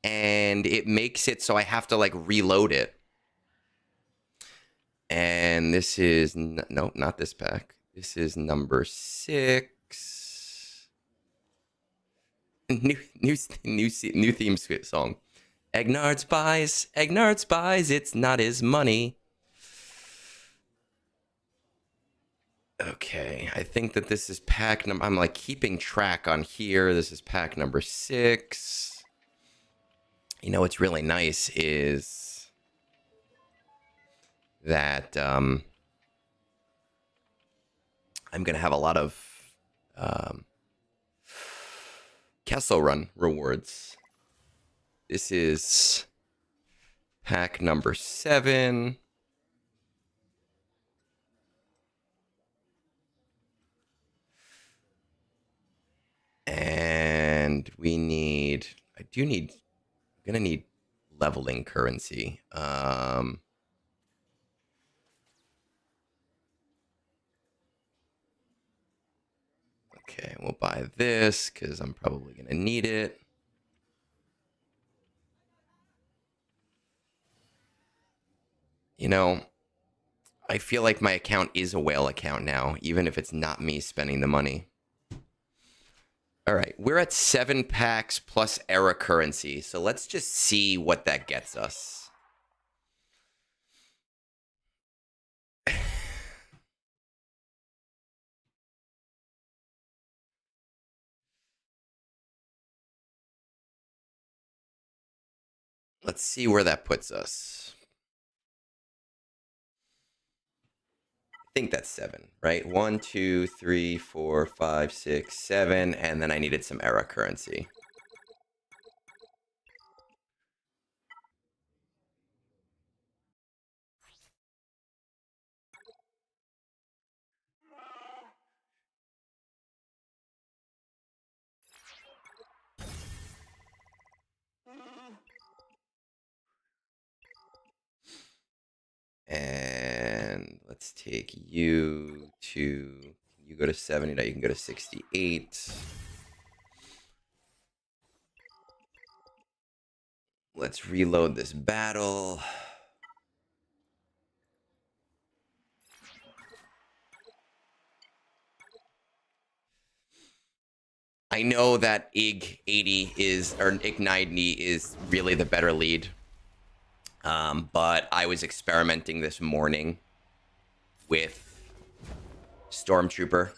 And it makes it so I have to, like, reload it. And this is... Nope, not this pack. This is number 6. New theme song. Egnards buys, it's not his money. Okay, I think that this is pack number... I'm like keeping track on here. This is pack number 6. You know what's really nice is that I'm going to have a lot of Castle Run rewards. This is pack number 7. And we need... I'm going to need leveling currency. Okay, we'll buy this because I'm probably going to need it. You know, I feel like my account is a whale account now, even if it's not me spending the money. All right, we're at 7 packs plus era currency, so let's just see what that gets us. Let's see where that puts us. I think that's 7, right? 1, 2, 3, 4, 5, 6, 7, and then I needed some era currency. And let's take you to... You go to 70, now you can go to 68. Let's reload this battle. I know that EG80 is, or EG90 is really the better lead. But I was experimenting this morning with Stormtrooper.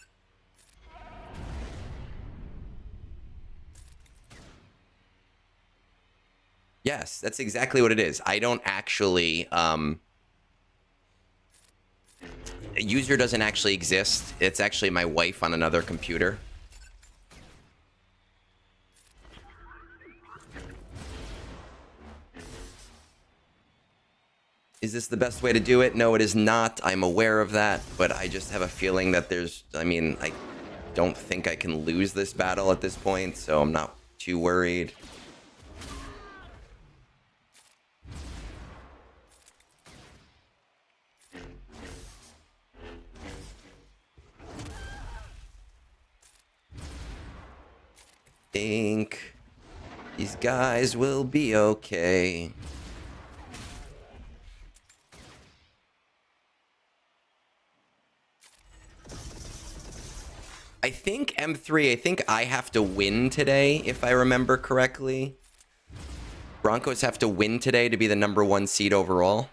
Yes, that's exactly what it is. I don't actually... a user doesn't actually exist. It's actually my wife on another computer. Is this the best way to do it? No, it is not. I'm aware of that, but I just have a feeling that there's... I mean, I don't think I can lose this battle at this point, so I'm not too worried. I think these guys will be okay. I think M3, I think I have to win today, if I remember correctly. Broncos have to win today to be the #1 seed overall.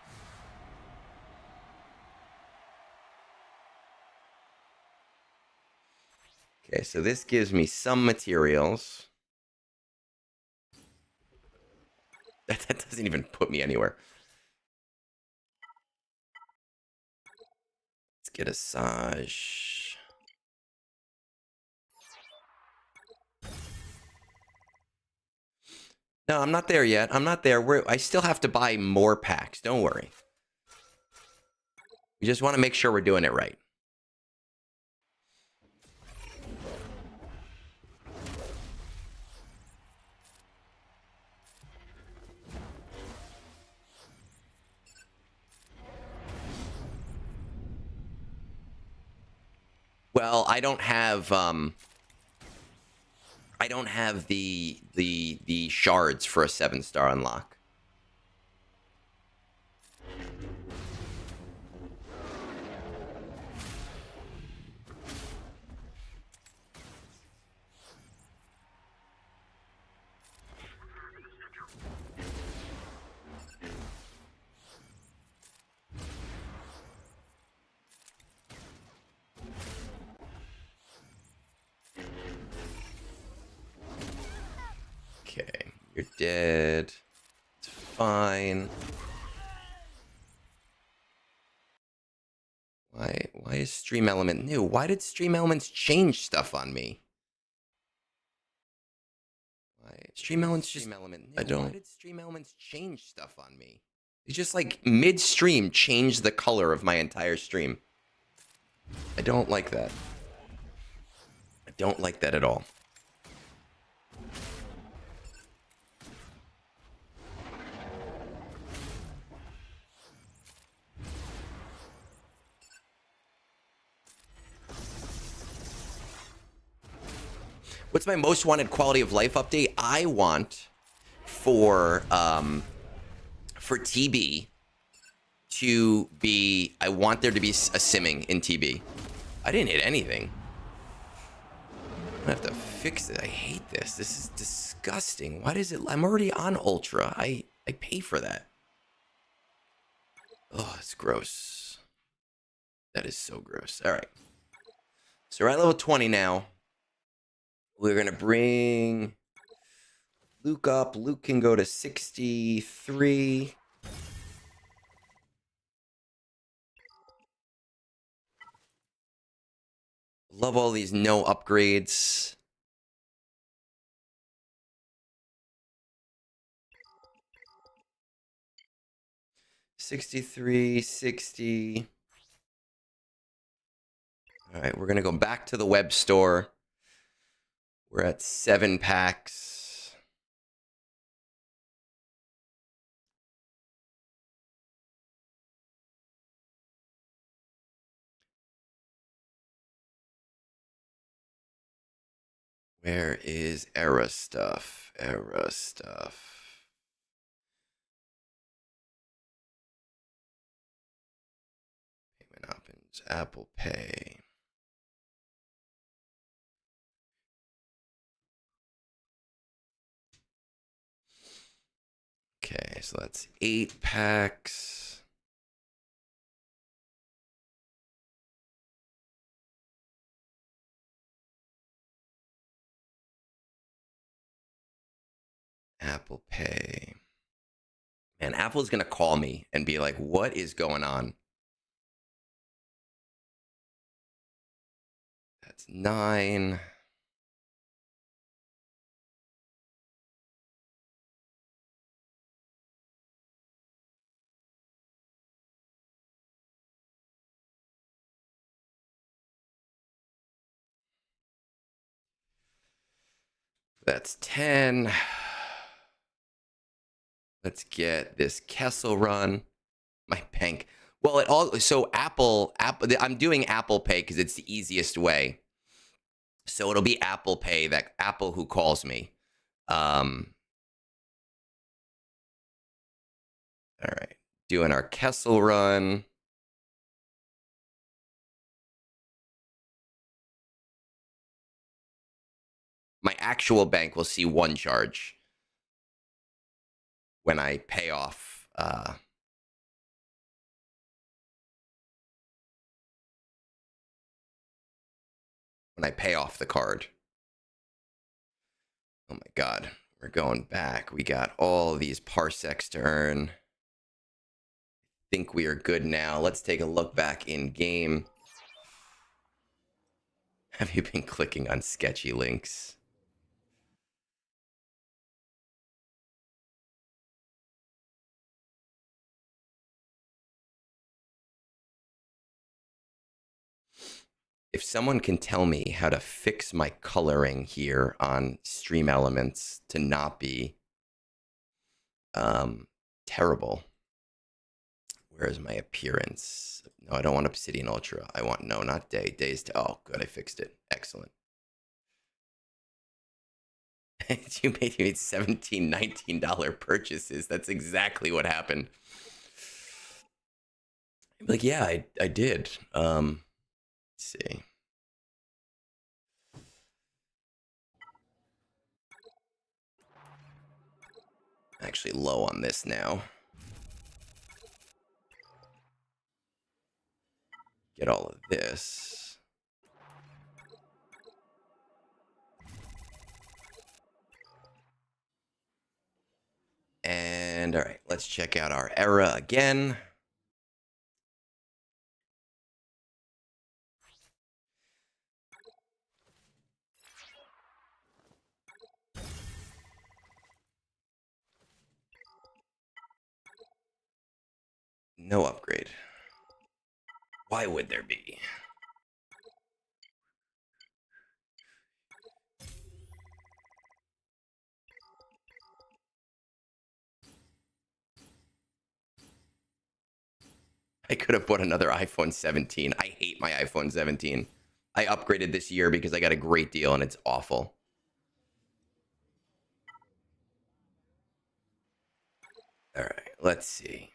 Okay, so this gives me some materials. That doesn't even put me anywhere. Let's get a Saj. No, I'm not there yet. I'm not there. I still have to buy more packs. Don't worry. We just want to make sure we're doing it right. Well, I don't have the shards for a 7-star unlock. Okay, you're dead. It's fine. Why is Stream Element new? Why did Stream Elements change stuff on me? Why Stream Elements just I don't. Why did Stream Elements change stuff on me? They just like mid-stream changed the color of my entire stream. I don't like that. I don't like that at all. What's my most wanted quality of life update? I want for TB to be, I want there to be a simming in TB. I didn't hit anything. I have to fix it. I hate this. This is disgusting. Why does it? I'm already on Ultra. I pay for that. Oh, it's gross. That is so gross. All right. So we're at level 20 now. We're going to bring Luke up. Luke can go to 63. Love all these no upgrades. $63.60. All right, we're going to go back to the web store. We're at 7 packs. Where is era stuff? Era stuff. Payment options. Apple Pay. Okay, so that's 8 packs. Apple Pay. Man, Apple's going to call me and be like, what is going on? That's 9. That's 10. Let's get this Kessel run. My bank. Well, it all so Apple. I'm doing Apple Pay because it's the easiest way. So it'll be Apple Pay, that Apple who calls me. All right, doing our Kessel run. My actual bank will see 1 charge when I pay off. When I pay off the card. Oh my God, we're going back. We got all these parsecs to earn. Think we are good now. Let's take a look back in game. Have you been clicking on sketchy links? If someone can tell me how to fix my coloring here on Stream Elements to not be terrible. Where's my appearance? No, I don't want Obsidian Ultra. I want, no, not day. Days to, oh, good, I fixed it. Excellent. you made $17, $19 purchases. That's exactly what happened. Like, yeah, I did. Let's see. Actually low on this now. Get all of this. And all right, let's check out our era again. No upgrade. Why would there be? I could have bought another iPhone 17. I hate my iPhone 17. I upgraded this year because I got a great deal and it's awful. All right, let's see.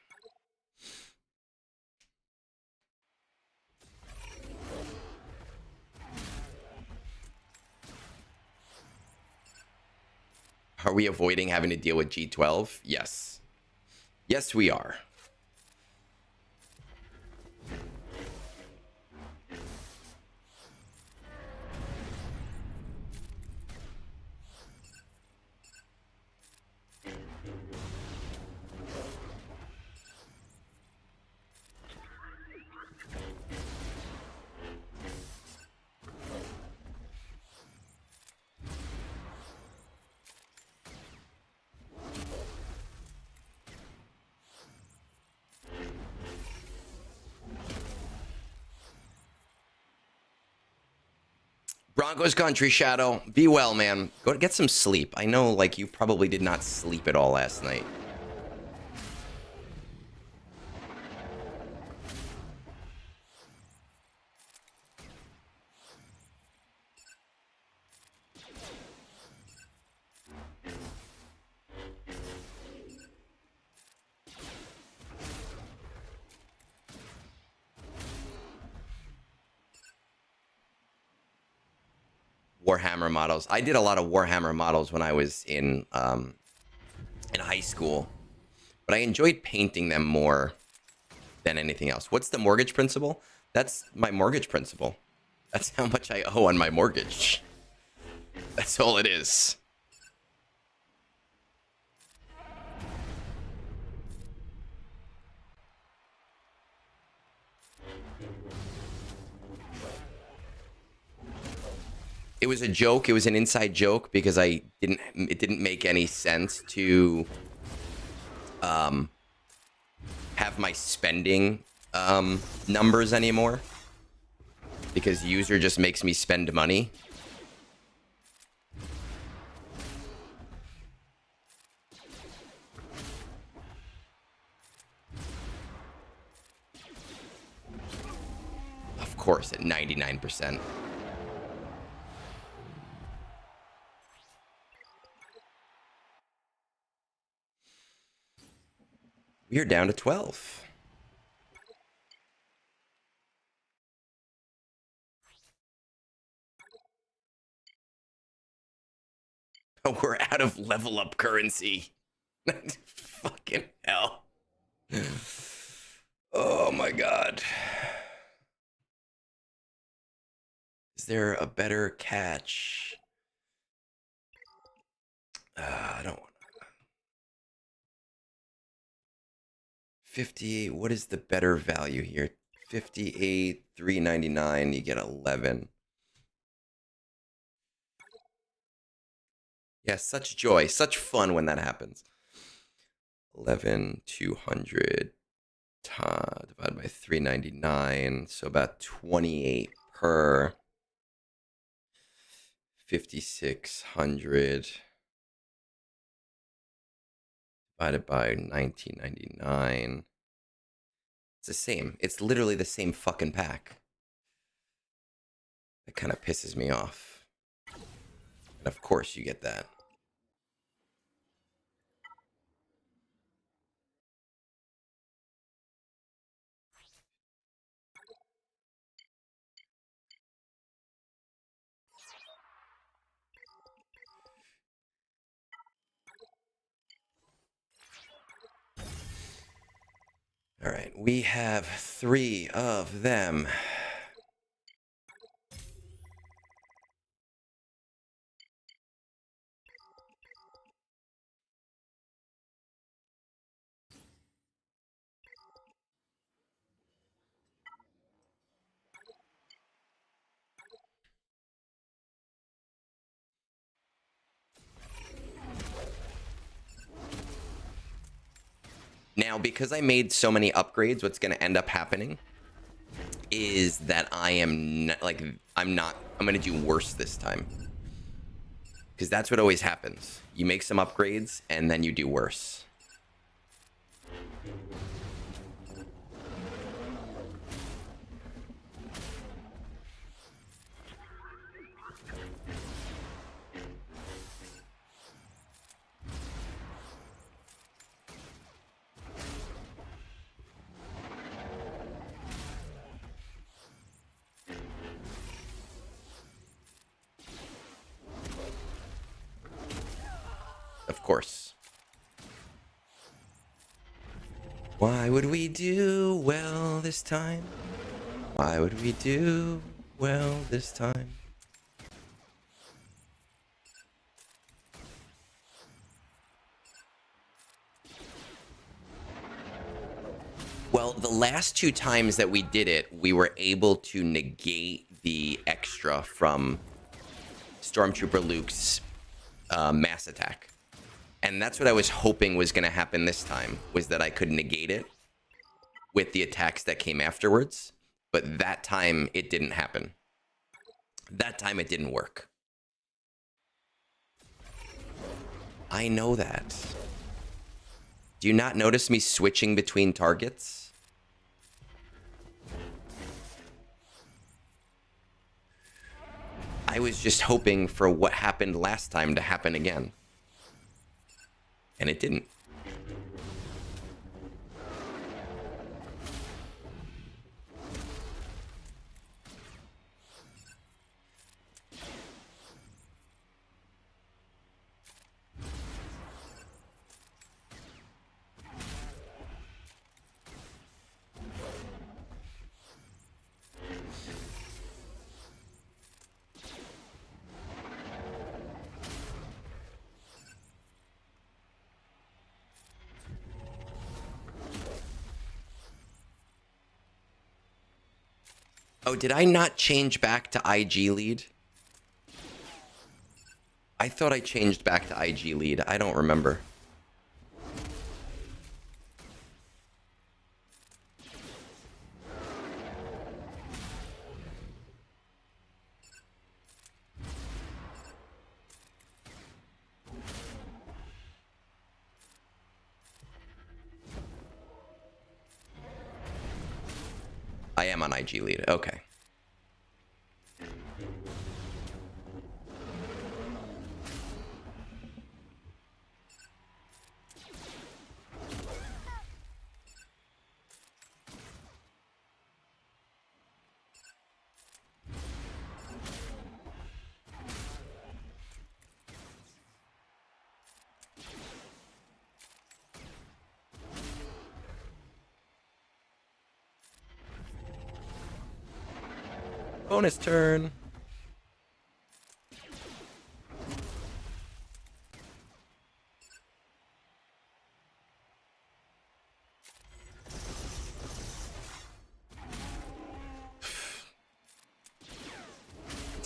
Are we avoiding having to deal with G12? Yes. Yes, we are. Broncos country, Shadow. Be well, man. Go get some sleep. I know, like, you probably did not sleep at all last night. Warhammer models. I did a lot of Warhammer models when I was in high school, but I enjoyed painting them more than anything else. What's the mortgage principal? That's my mortgage principal. That's how much I owe on my mortgage. That's all it is. It was a joke. It was an inside joke because it didn't make any sense to have my spending numbers anymore, because user just makes me spend money. Of course, at 99%. We are down to 12. Oh, we're out of level up currency. Fucking hell. Oh my god. Is there a better catch? I don't want 58. What is the better value here? 58, 399. You get 11. Yeah, such joy, such fun when that happens. 11, 200 divided by 399. So about 28 per. 5,600 divided by 1999. It's the same. It's literally the same fucking pack. That kind of pisses me off. And of course you get that. All right, we have 3 of them. Now, because I made so many upgrades, what's going to end up happening is that I'm going to do worse this time. Because that's what always happens. You make some upgrades, and then you do worse. Of course. Why would we do well this time? Why would we do well this time? Well, the last 2 times that we did it, we were able to negate the extra from Stormtrooper Luke's mass attack. And that's what I was hoping was going to happen this time, was that I could negate it with the attacks that came afterwards. But that time, it didn't happen. That time, it didn't work. I know that. Do you not notice me switching between targets? I was just hoping for what happened last time to happen again. And it didn't. Oh, did I not change back to IG lead? I thought I changed back to IG lead. I don't remember. I am on IG lead. Okay. Bonus turn.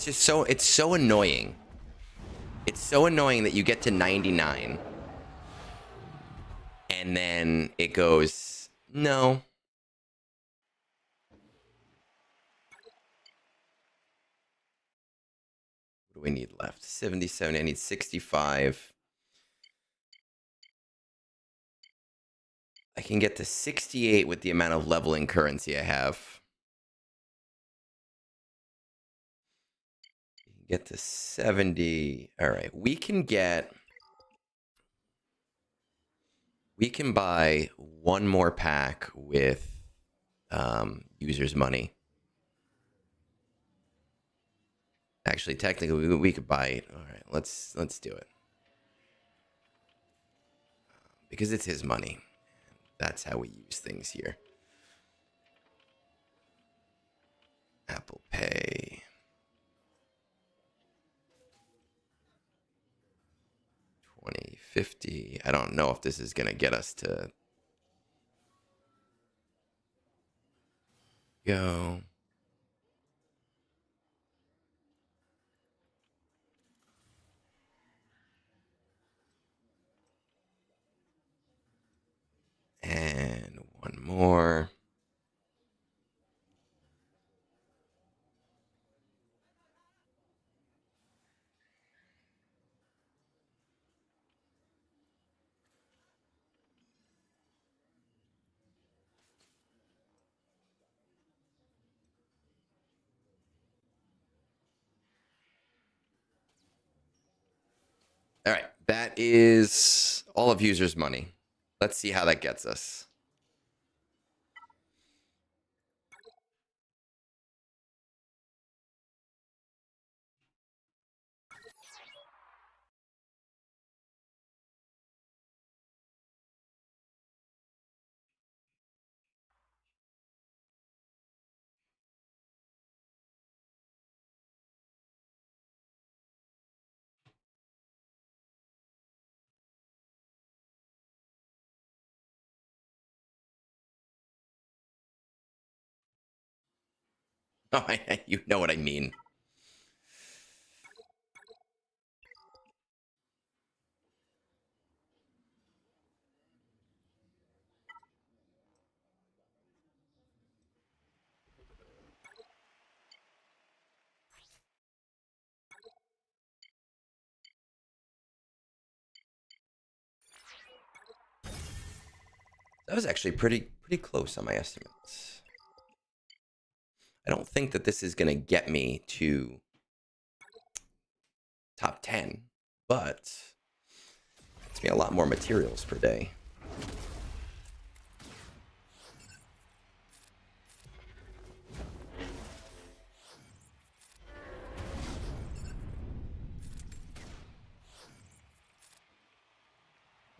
It's so annoying. It's so annoying that you get to 99 and then it goes, no. What do we need left? 77. I need 65. I can get to 68 with the amount of leveling currency I have. Get to 70. All right, we can buy one more pack with users money. Actually, technically, we could buy it. All right, let's do it because it's his money. That's how we use things here. Apple Pay. 2050. I don't know if this is gonna get us to go. And one more. All right, that is all of users' money. Let's see how that gets us. Oh, you know what I mean. That was actually pretty close on my estimates. I don't think that this is going to get me to top 10, but it's me a lot more materials per day.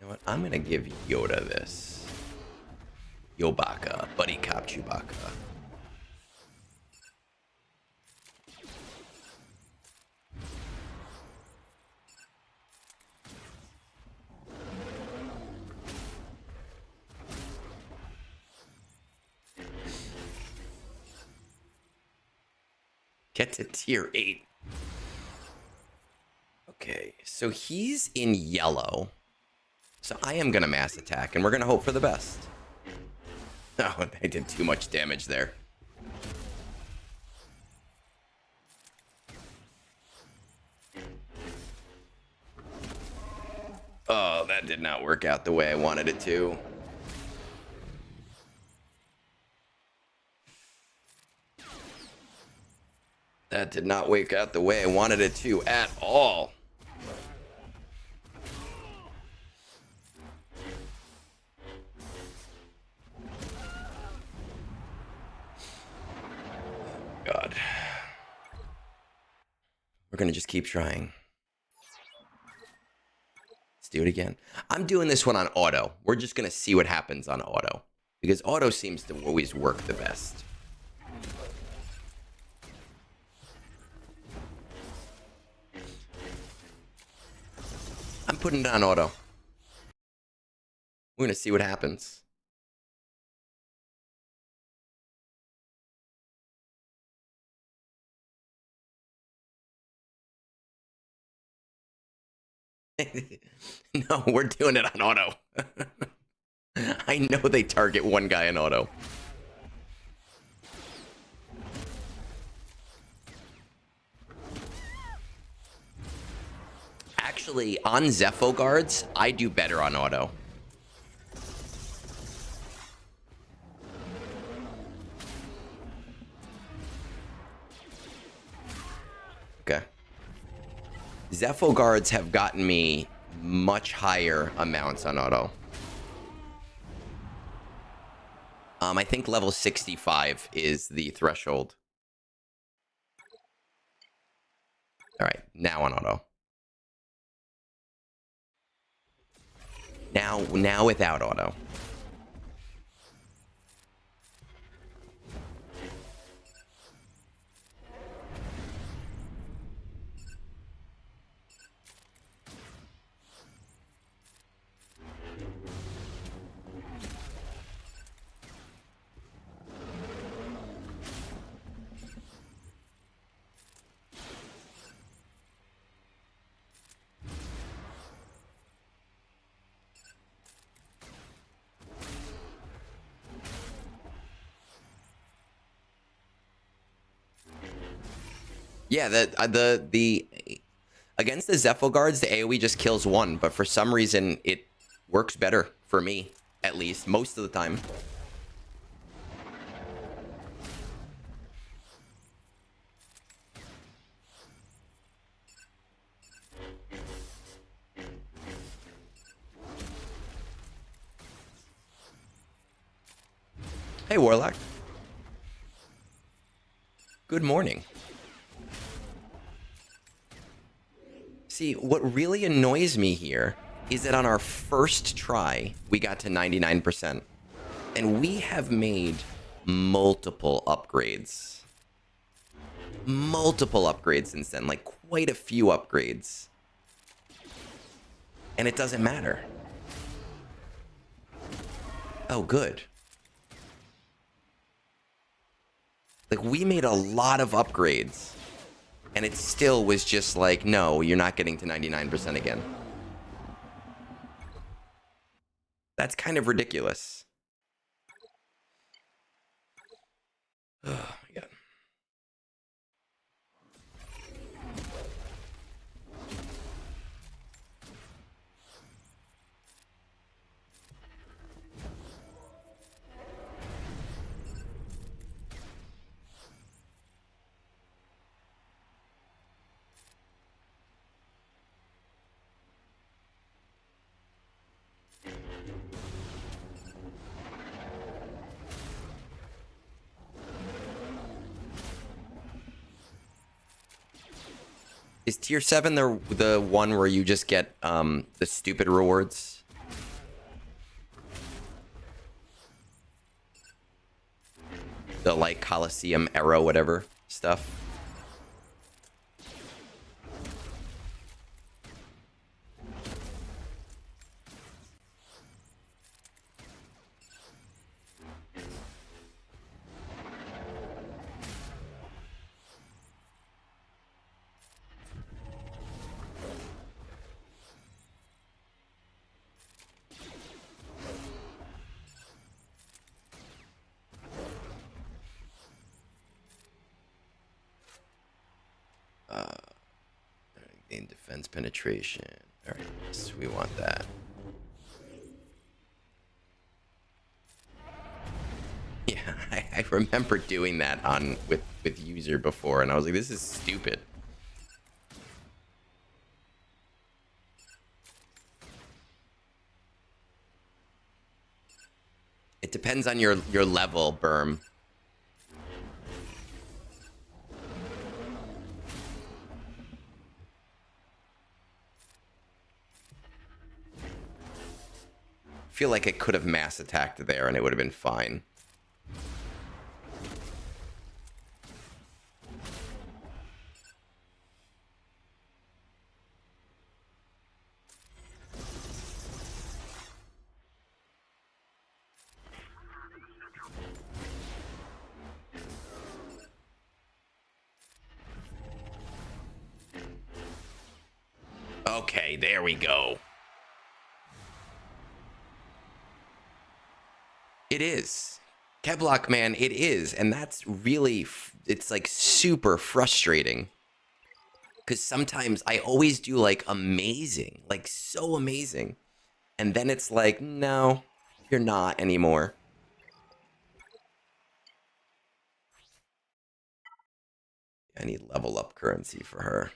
You know what? I'm going to give Yoda this. Yobaka, Buddy Cop Chewbacca. Get to tier 8. Okay, so he's in yellow. So I am going to mass attack, and we're going to hope for the best. Oh, I did too much damage there. Oh, that did not work out the way I wanted it to. That did not work out the way I wanted it to at all. God. We're going to just keep trying. Let's do it again. I'm doing this one on auto. We're just going to see what happens on auto, because auto seems to always work the best. I'm putting it on auto. We're going to see what happens. No, we're doing it on auto. I know they target one guy in auto. Actually, on Zepho guards, I do better on auto. Okay. Zepho guards have gotten me much higher amounts on auto. I think level 65 is the threshold. All right, now on auto. Now without auto. Yeah, the against the Guards, the AoE just kills one, but for some reason it works better for me, at least most of the time. Hey, Warlock. Good morning. See, what really annoys me here is that on our first try, we got to 99%. And we have made multiple upgrades. Multiple upgrades since then, like quite a few upgrades. And it doesn't matter. Oh, good. Like, we made a lot of upgrades. And it still was just like, no, you're not getting to 99% again. That's kind of ridiculous. Oh, my God. Is tier 7 the one where you just get the stupid rewards? The like Coliseum era whatever stuff? Gain defense penetration. All right, yes, we want that. Yeah, I remember doing that on with user before, and I was like, this is stupid. It depends on your level, Berm. Feel like it could have mass attacked there and it would have been fine. Okay, there we go. It is. Keblock, man, it is. And that's really, it's like super frustrating. Because sometimes I always do like amazing, like so amazing. And then it's like, no, you're not anymore. I need level up currency for her.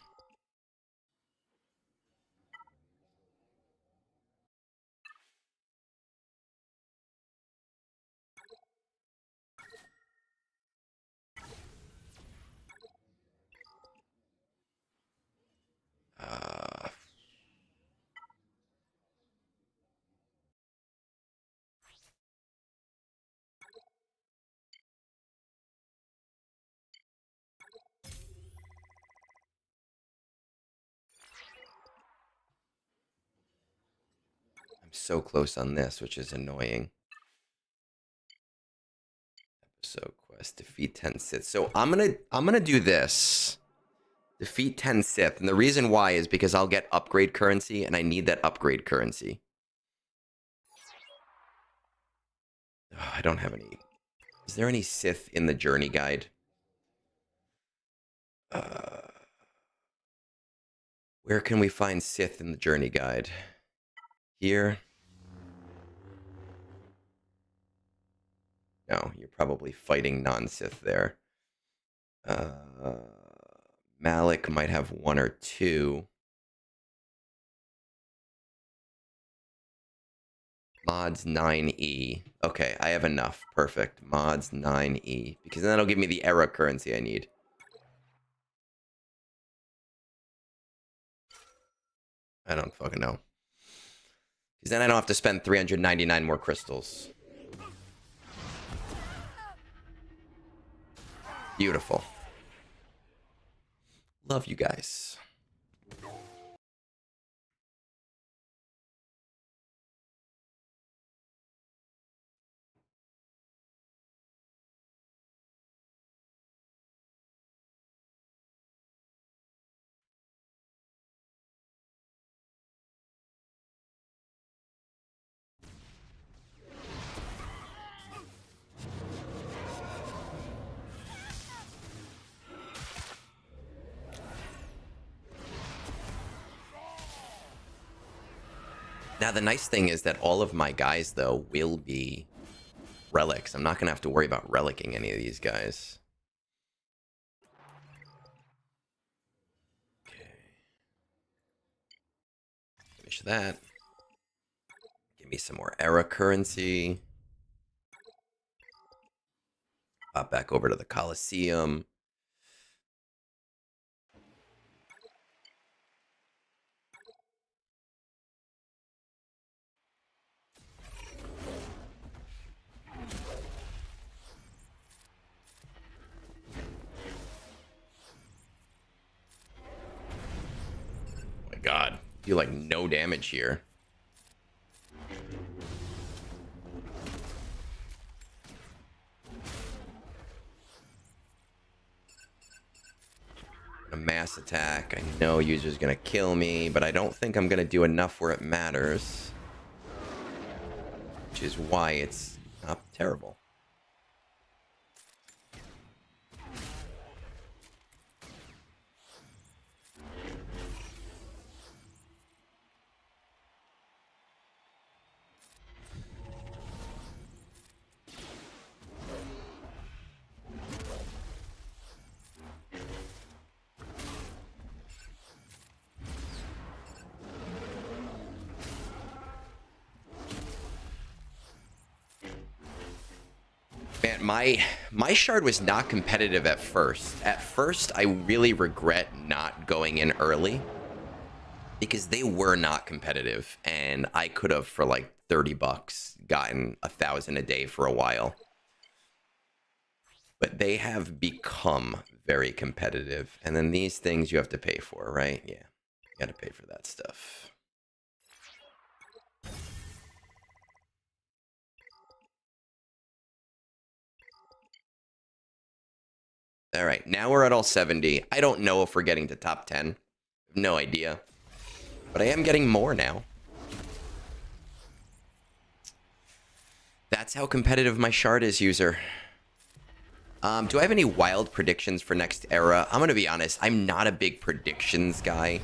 I'm so close on this, which is annoying. Episode quest, defeat 10 Sith. So I'm gonna do this. Defeat 10 Sith. And the reason why is because I'll get upgrade currency, and I need that upgrade currency. Oh, I don't have any. Is there any Sith in the journey guide? Where can we find Sith in the journey guide? Here? No, you're probably fighting non-Sith there. Malik might have one or two. Mods 9E. Okay, I have enough. Perfect. Mods 9E. Because then that'll give me the era currency I need. I don't fucking know. Because then I don't have to spend 399 more crystals. Beautiful. Love you guys. Now, the nice thing is that all of my guys, though, will be relics. I'm not going to have to worry about relicking any of these guys. Okay. Finish that. Give me some more era currency. Pop back over to the Coliseum. God, do like no damage here. A mass attack. I know user's gonna kill me, but I don't think I'm gonna do enough where it matters. Which is why it's not terrible. Man, my shard was not competitive at first. At first, I really regret not going in early because they were not competitive, and I could have for like 30 bucks gotten 1,000 a day for a while. But they have become very competitive, and then these things you have to pay for, right? Yeah, you got to pay for that stuff. All right, now we're at all 70. I don't know if we're getting to top 10. No idea. But I am getting more now. That's how competitive my shard is, user. Do I have any wild predictions for next era? I'm going to be honest. I'm not a big predictions guy.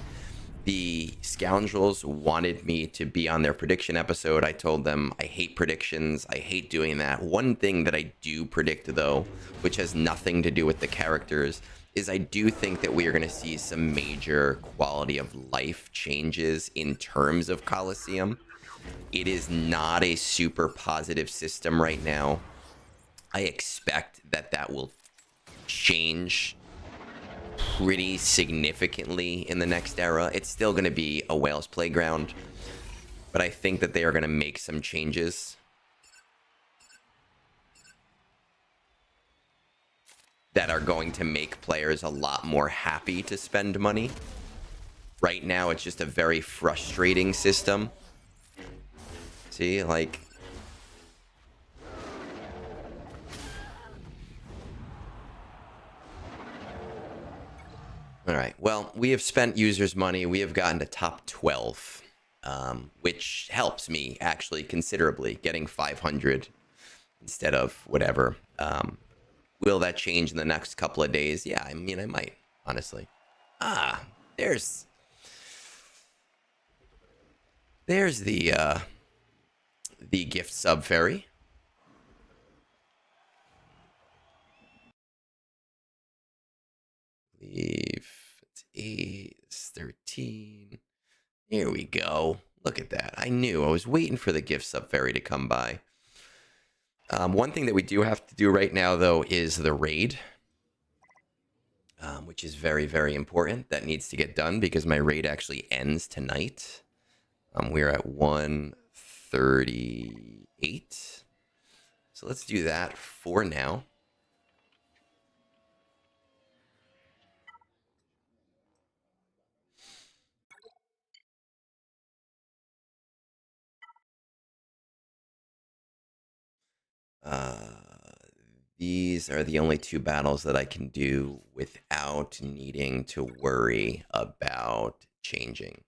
The scoundrels wanted me to be on their prediction episode. I told them I hate predictions. I hate doing that. One thing that I do predict, though, which has nothing to do with the characters, is I do think that we are going to see some major quality of life changes in terms of Coliseum. It is not a super positive system right now. I expect that that will change pretty significantly in the next era. It's still going to be a Whales playground, but I think that they are going to make some changes that are going to make players a lot more happy to spend money. Right now, it's just a very frustrating system. See, like... All right, well, we have spent users' money. We have gotten to top 12, which helps me, actually, considerably, getting 500 instead of whatever. Will that change in the next couple of days? Yeah, I mean, I might. honestly. Ah, there's the gift sub fairy. Leave. It's 8. It's 13. Here we go. Look at that. I knew. I was waiting for the gift sub fairy to come by. One thing that we do have to do right now, though, is the raid, which is very, very important. That needs to get done because my raid actually ends tonight. We're at 1:38. So let's do that for now. These are the only 2 battles that I can do without needing to worry about changing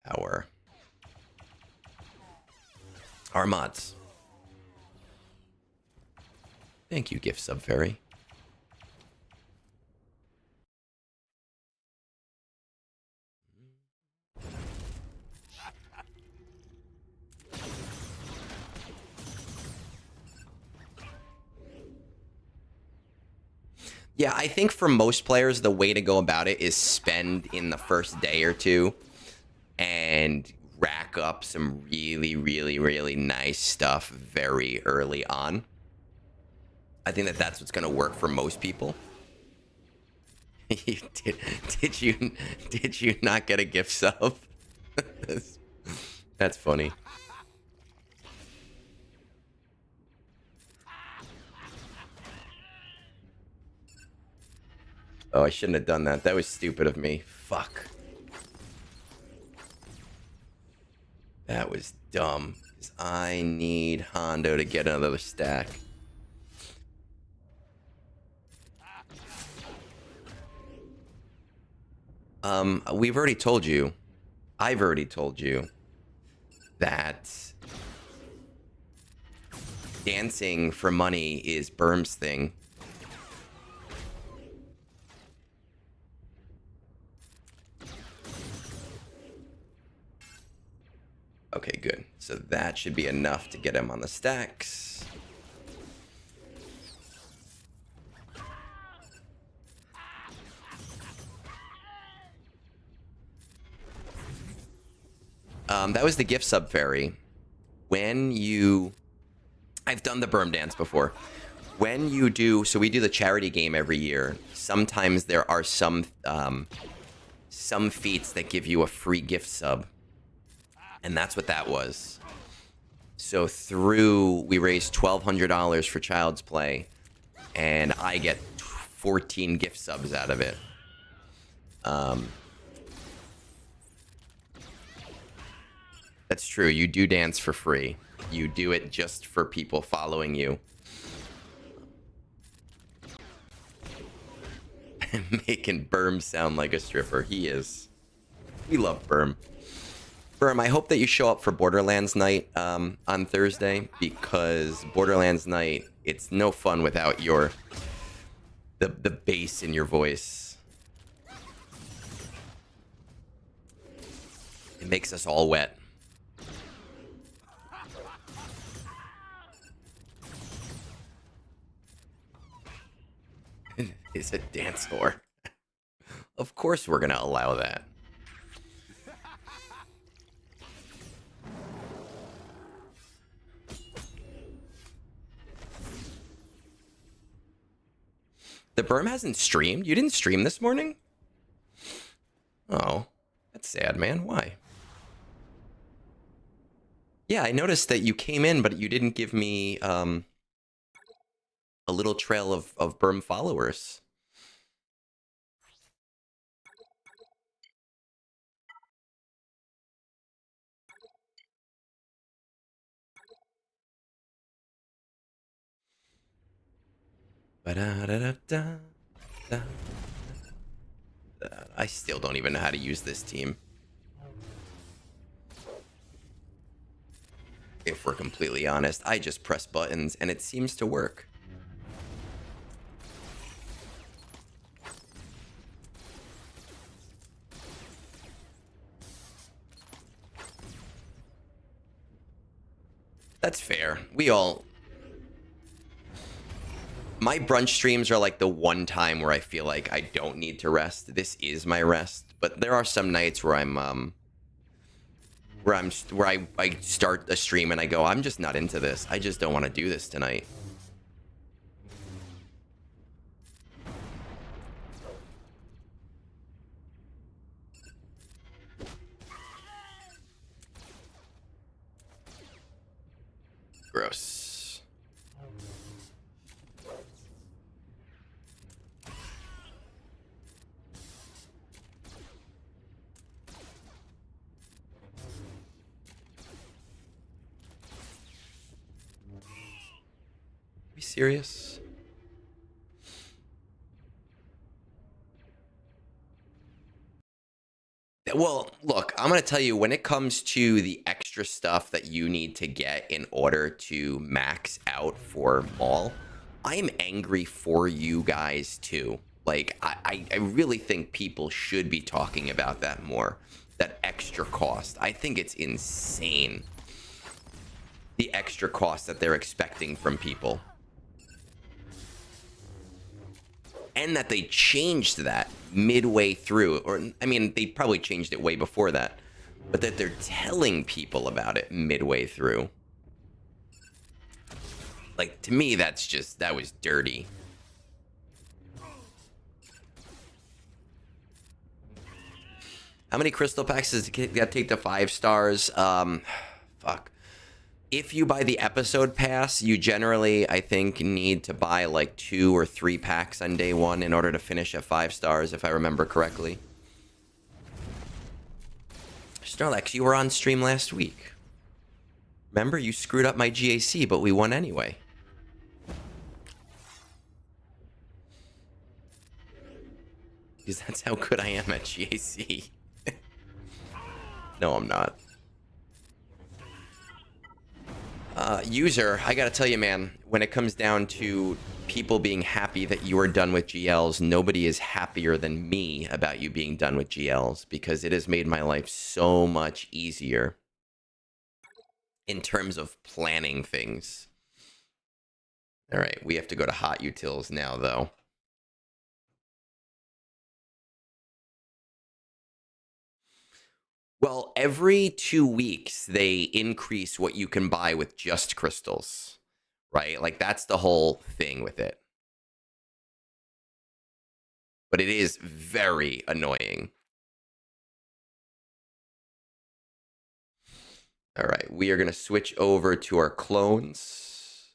our mods. Thank you, Gift Sub Fairy. Yeah, I think for most players, the way to go about it is spend in the first day or two and rack up some really, really, really nice stuff very early on. I think that that's what's going to work for most people. Did you not get a gift sub? That's funny. Oh, I shouldn't have done that. That was stupid of me. Fuck. That was dumb. 'Cause I need Hondo to get another stack. We've already told you. I've already told you that dancing for money is Berm's thing. Okay, good. So that should be enough to get him on the stacks. That was the gift sub fairy. When you... I've done the Berm dance before. When you do... So we do the charity game every year. Sometimes there are some feats that give you a free gift sub. And that's what that was. So we raised $1,200 for Child's Play, and I get 14 gift subs out of it. That's true. You do dance for free. You do it just for people following you. Making Berm sound like a stripper. He is. We love Berm. Berm, I hope that you show up for Borderlands night on Thursday, because Borderlands night, it's no fun without the bass in your voice. It makes us all wet. It's a dance whore. Of course we're gonna allow that. The Berm hasn't streamed? You didn't stream this morning? Oh, that's sad, man. Why? Yeah, I noticed that you came in, but you didn't give me a little trail of Berm followers. I still don't even know how to use this team. If we're completely honest, I just press buttons and it seems to work. That's fair. We all... My brunch streams are like the one time where I feel like I don't need to rest. This is my rest. But there are some nights where I start a stream and I go, I'm just not into this. I just don't want to do this tonight. Gross. Be serious? Well, look, I'm going to tell you, when it comes to the extra stuff that you need to get in order to max out for Maul, I am angry for you guys too. Like, I really think people should be talking about that more. That extra cost. I think it's insane. The extra cost that they're expecting from people. And that they changed that midway through. Or, I mean, they probably changed it way before that. But that they're telling people about it midway through. Like, to me, that was dirty. How many crystal packs does that take to 5 stars? Fuck. If you buy the episode pass, you generally, I think, need to buy like 2 or 3 packs on day 1 in order to finish at 5 stars, if I remember correctly. Snorlax, you were on stream last week. Remember, you screwed up my GAC, but we won anyway. Because that's how good I am at GAC. No, I'm not. User, I gotta tell you, man, when it comes down to people being happy that you are done with GLs, nobody is happier than me about you being done with GLs, because it has made my life so much easier in terms of planning things. All right, we have to go to hot utils now, though. Well, every 2 weeks, they increase what you can buy with just crystals, right? Like, that's the whole thing with it. But it is very annoying. All right, we are going to switch over to our clones.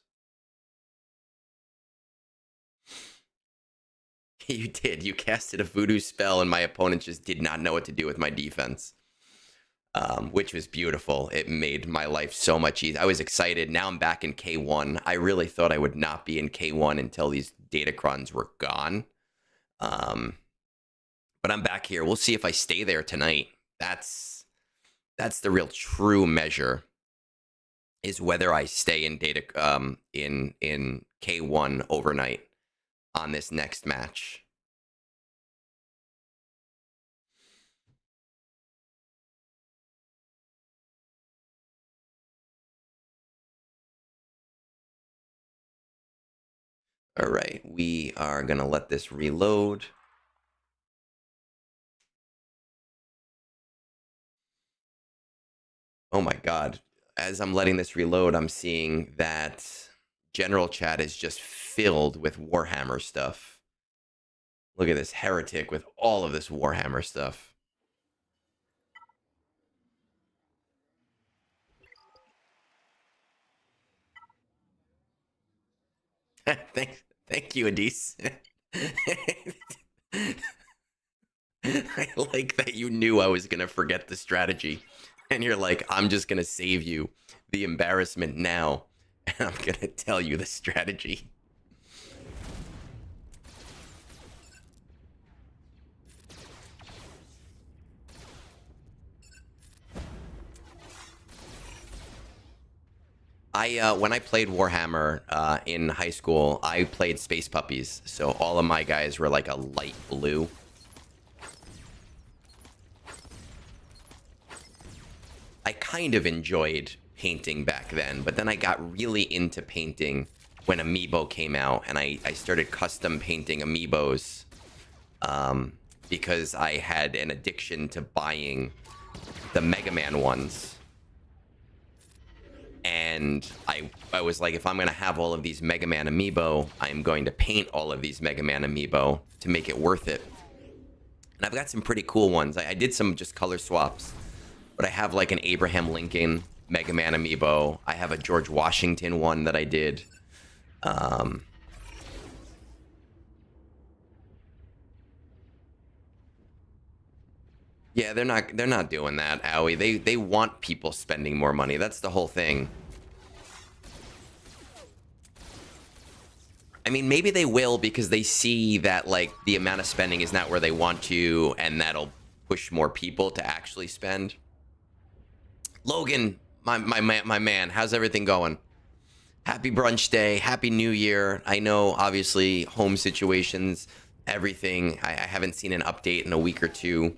You did. You casted a voodoo spell, and my opponent just did not know what to do with my defense. Which was beautiful. It made my life so much easier. I was excited. Now I'm back in K1. I really thought I would not be in K1 until these Datacrons were gone. But I'm back here. We'll see if I stay there tonight. That's the real true measure, is whether I stay in in K1 overnight on this next match. All right, we are going to let this reload. Oh my God. As I'm letting this reload, I'm seeing that general chat is just filled with Warhammer stuff. Look at this heretic with all of this Warhammer stuff. Thank you, Adis. I like that you knew I was going to forget the strategy. And you're like, I'm just going to save you the embarrassment now. And I'm going to tell you the strategy. When I played Warhammer in high school, I played Space Puppies. So all of my guys were like a light blue. I kind of enjoyed painting back then, but then I got really into painting when Amiibo came out, and I started custom painting Amiibos because I had an addiction to buying the Mega Man ones. And I was like, if I'm going to have all of these Mega Man Amiibo, I'm going to paint all of these Mega Man Amiibo to make it worth it. And I've got some pretty cool ones. I did some just color swaps, but I have like an Abraham Lincoln Mega Man Amiibo. I have a George Washington one that I did. Yeah, they're not doing that, Owie. They want people spending more money. That's the whole thing. I mean, maybe they will because they see that like the amount of spending is not where they want to, and that'll push more people to actually spend. Logan, my man, how's everything going? Happy brunch day, happy new year. I know obviously home situations, everything. I haven't seen an update in a week or two.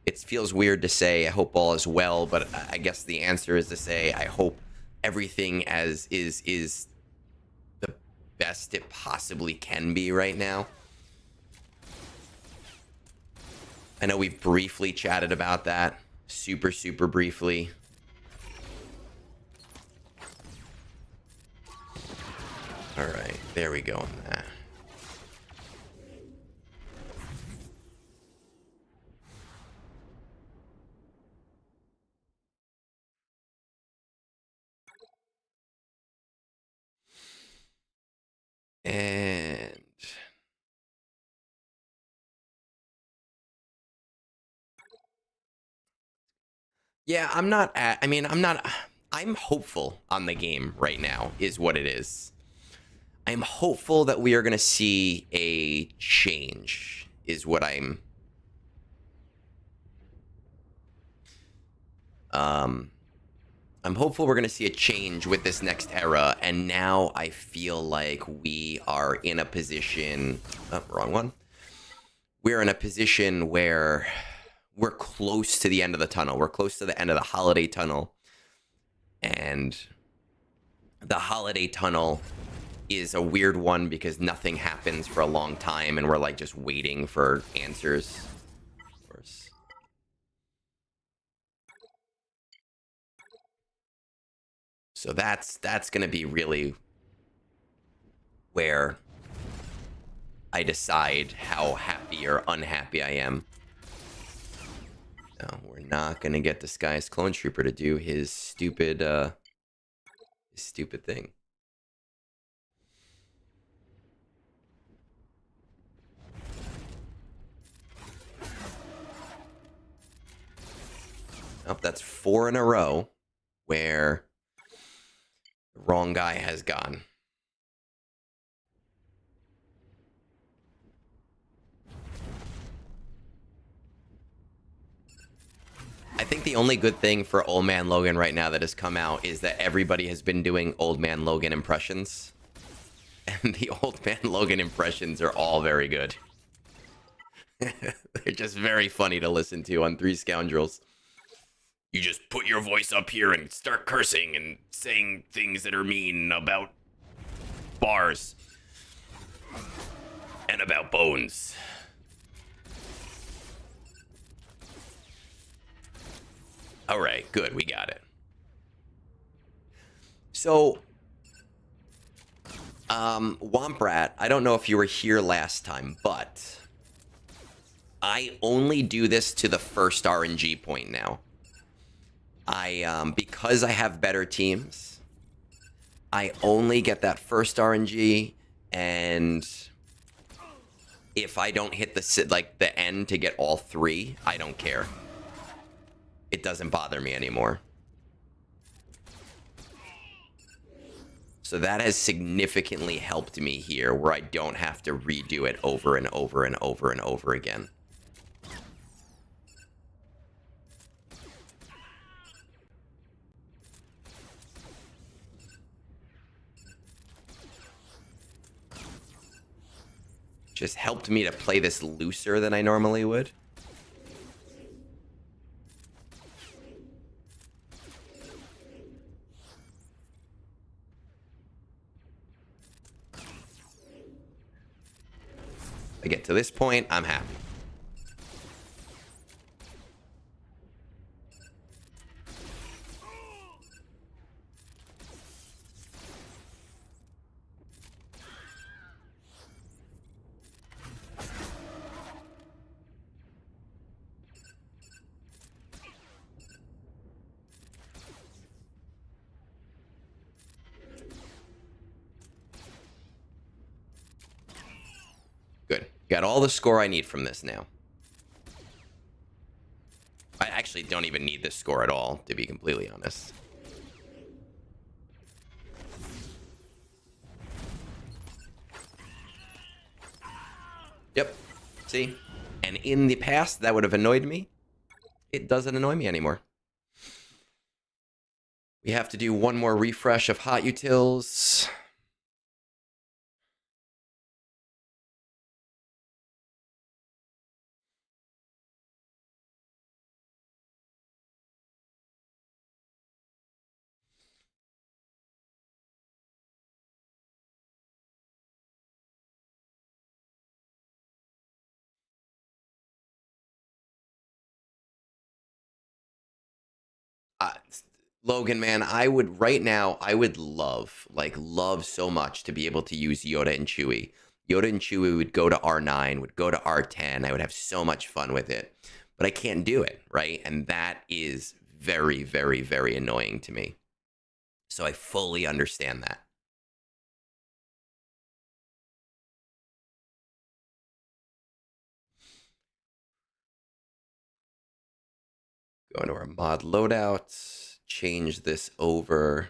It feels weird to say I hope all is well, but I guess the answer is to say I hope everything as is the best it possibly can be right now. I know we've briefly chatted about that, super briefly. All right, there we go on that. And yeah, I'm hopeful on the game right now is what it is. I'm hopeful that we are going to see a change is what I'm hopeful we're going to see a change with this next era, and now I feel like we are in a position... Oh, wrong one. We're in a position where we're close to the end of the tunnel. We're close to the end of the holiday tunnel. And the holiday tunnel is a weird one because nothing happens for a long time, and we're like just waiting for answers. Of course. So that's going to be really where I decide how happy or unhappy I am. No, we're not going to get Disguised Clone Trooper to do his stupid thing. Oh, that's 4 in a row where the wrong guy has gone. I think the only good thing for Old Man Logan right now that has come out is that everybody has been doing Old Man Logan impressions. And the Old Man Logan impressions are all very good. They're just very funny to listen to on Three Scoundrels. You just put your voice up here and start cursing and saying things that are mean about bars and about bones. All right, good, we got it. So, Womprat, I don't know if you were here last time, but I only do this to the first RNG point now. Because I have better teams, I only get that first RNG, and if I don't hit the end to get all 3, I don't care. It doesn't bother me anymore. So that has significantly helped me here, where I don't have to redo it over and over and over and over again. Just helped me to play this looser than I normally would. I get to this point, I'm happy. Good. Got all the score I need from this now. I actually don't even need this score at all, to be completely honest. Yep. See? And in the past, that would have annoyed me. It doesn't annoy me anymore. We have to do one more refresh of hot utils. Uh, Logan, man, I would right now, I would love, like, love so much to be able to use Yoda and Chewie. Yoda and Chewie would go to R9, would go to R10. I would have so much fun with it, but I can't do it, right? And that is very, very, very annoying to me. So I fully understand that. Go into our mod loadouts, change this over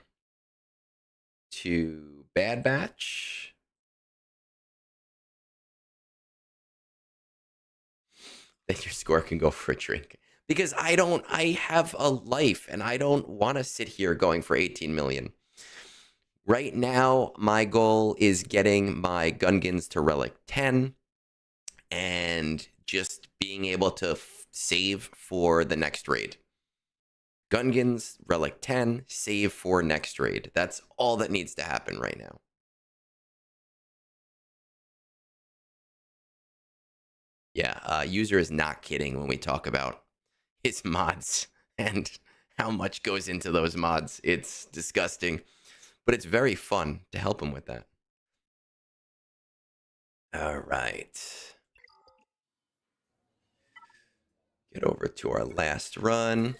to Bad Batch. Then your score can go for a drink. Because I have a life and I don't want to sit here going for 18 million. Right now, my goal is getting my Gungans to Relic 10 and just being able to save for the next raid. Gungans, Relic 10, save for next raid. That's all that needs to happen right now. Yeah, user is not kidding when we talk about his mods and how much goes into those mods. It's disgusting, but it's very fun to help him with that. All right. Get over to our last run.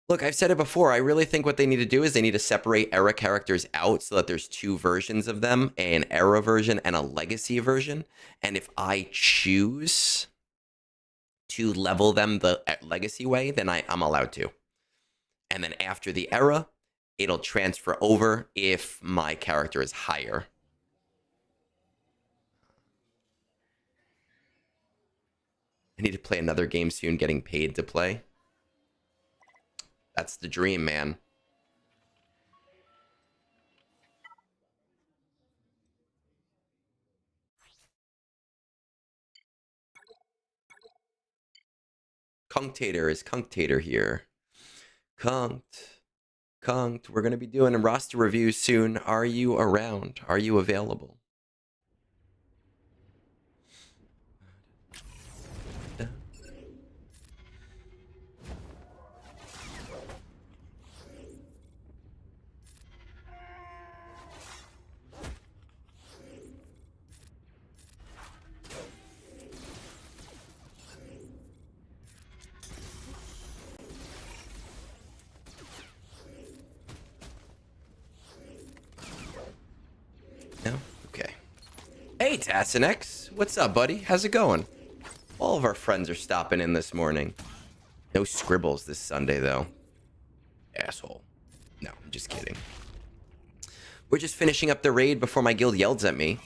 Look, I've said it before. I really think what they need to do is they need to separate era characters out so that there's two versions of them, an era version and a legacy version. And if I choose to level them the legacy way, then I'm allowed to. And then after the era, it'll transfer over if my character is higher. I need to play another game soon, getting paid to play. That's the dream, man. Cunctator is Cunctator here. Cunked. We're going to be doing a roster review soon. Are you around? Are you available? No? Okay. Hey, Tassanex. What's up, buddy? How's it going? All of our friends are stopping in this morning. No scribbles this Sunday, though. Asshole. No, I'm just kidding. We're just finishing up the raid before my guild yells at me.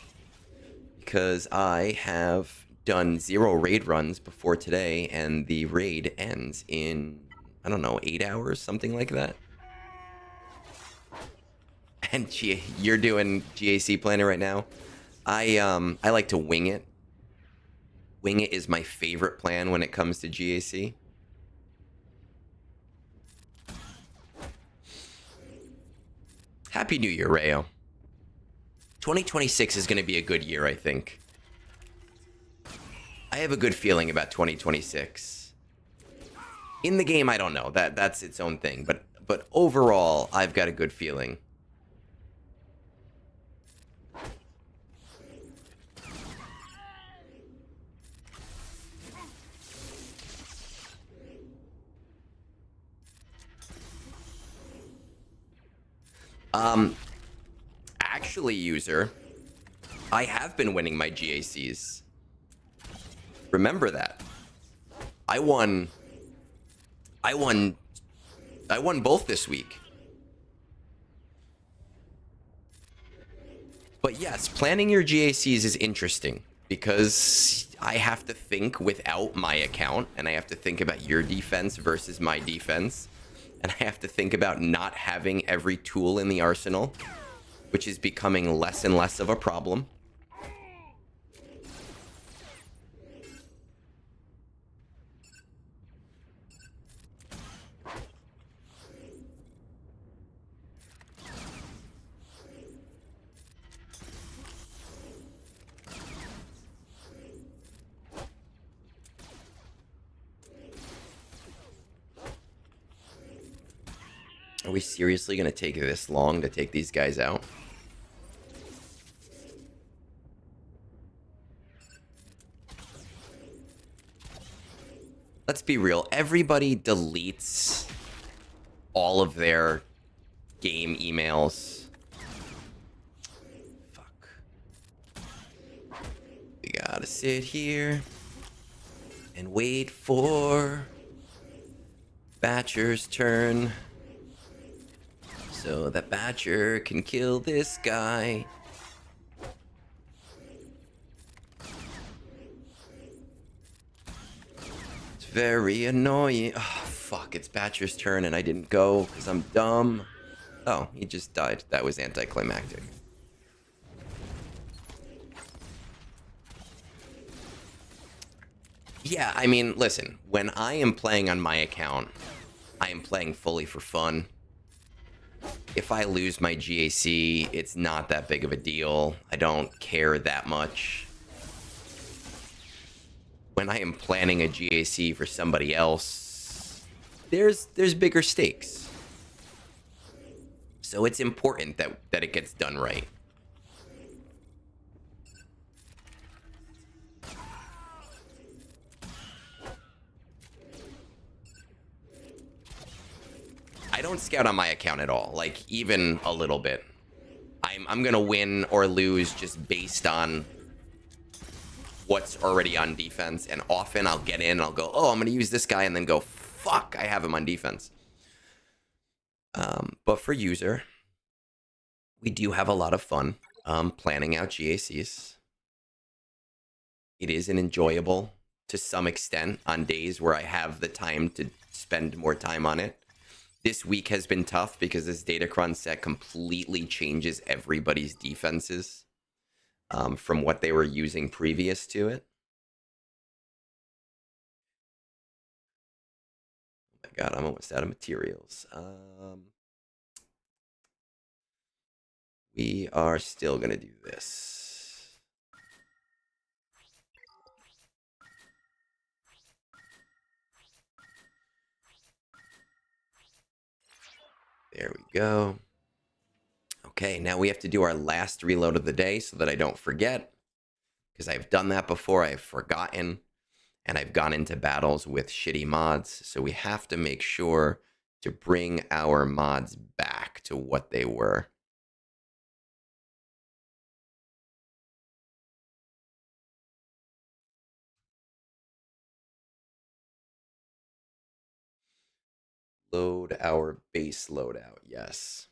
Because I have done 0 raid runs before today, and the raid ends in, I don't know, 8 hours? Something like that. And you're doing GAC planning right now. I like to wing it. Wing it is my favorite plan when it comes to GAC. Happy New Year, Rayo. 2026 is going to be a good year, I think. I have a good feeling about 2026. In the game, I don't know. That's its own thing, but overall, I've got a good feeling. Actually, user, I have been winning my GACs. Remember that. I won both this week. But yes, planning your GACs is interesting because I have to think without my account, and I have to think about your defense versus my defense, and I have to think about not having every tool in the arsenal, which is becoming less and less of a problem. Are we seriously going to take this long to take these guys out? Let's be real. Everybody deletes all of their game emails. Fuck. We gotta sit here and wait for Batcher's turn so that Batcher can kill this guy. It's very annoying. Oh, fuck. It's Batcher's turn and I didn't go because I'm dumb. Oh, he just died. That was anticlimactic. Yeah, I mean, listen. When I am playing on my account, I am playing fully for fun. If I lose my GAC, it's not that big of a deal. I don't care that much. When I am planning a GAC for somebody else, there's bigger stakes. So it's important that it gets done right. I don't scout on my account at all, like even a little bit. I'm gonna win or lose just based on what's already on defense, and often I'll get in and I'll go, oh, I'm gonna use this guy, and then go, fuck, I have him on defense. But for user, we do have a lot of fun planning out GACs. It is an enjoyable to some extent on days where I have the time to spend more time on it. This week has been tough because this Datacron set completely changes everybody's defenses from what they were using previous to it. Oh my god, I'm almost out of materials. We are still going to do this. There we go. Okay, now we have to do our last reload of the day so that I don't forget. Because I've done that before, I've forgotten. And I've gone into battles with shitty mods. So we have to make sure to bring our mods back to what they were. Load our base loadout, yes.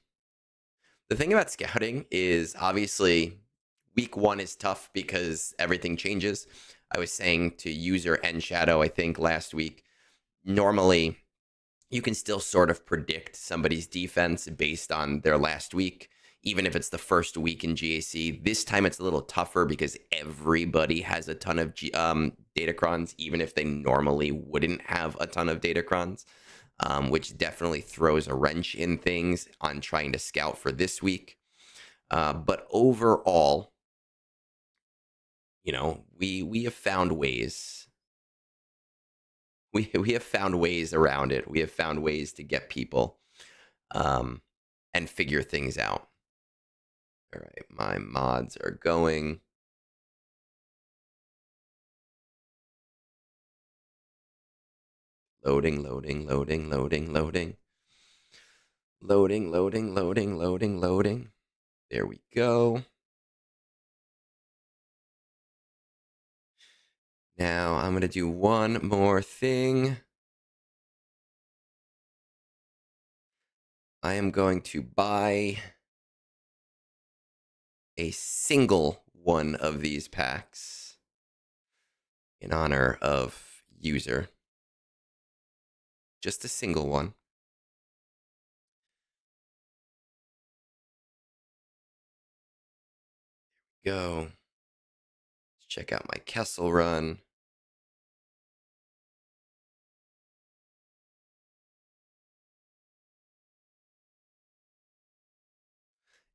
The thing about scouting is obviously week 1 is tough because everything changes. I was saying to user and Shadow, I think last week, normally you can still sort of predict somebody's defense based on their last week, even if it's the first week in GAC. This time it's a little tougher because everybody has a ton of Datacrons, even if they normally wouldn't have a ton of Datacrons. Which definitely throws a wrench in things on trying to scout for this week. But overall, you know, we have found ways. We have found ways around it. We have found ways to get people and figure things out. All right, my mods are going. Loading, loading, loading, loading, loading. Loading, loading, loading, loading, loading. There we go. Now I'm going to do one more thing. I am going to buy a single one of these packs in honor of user. Just a single one. Go. Let's check out my Kessel run.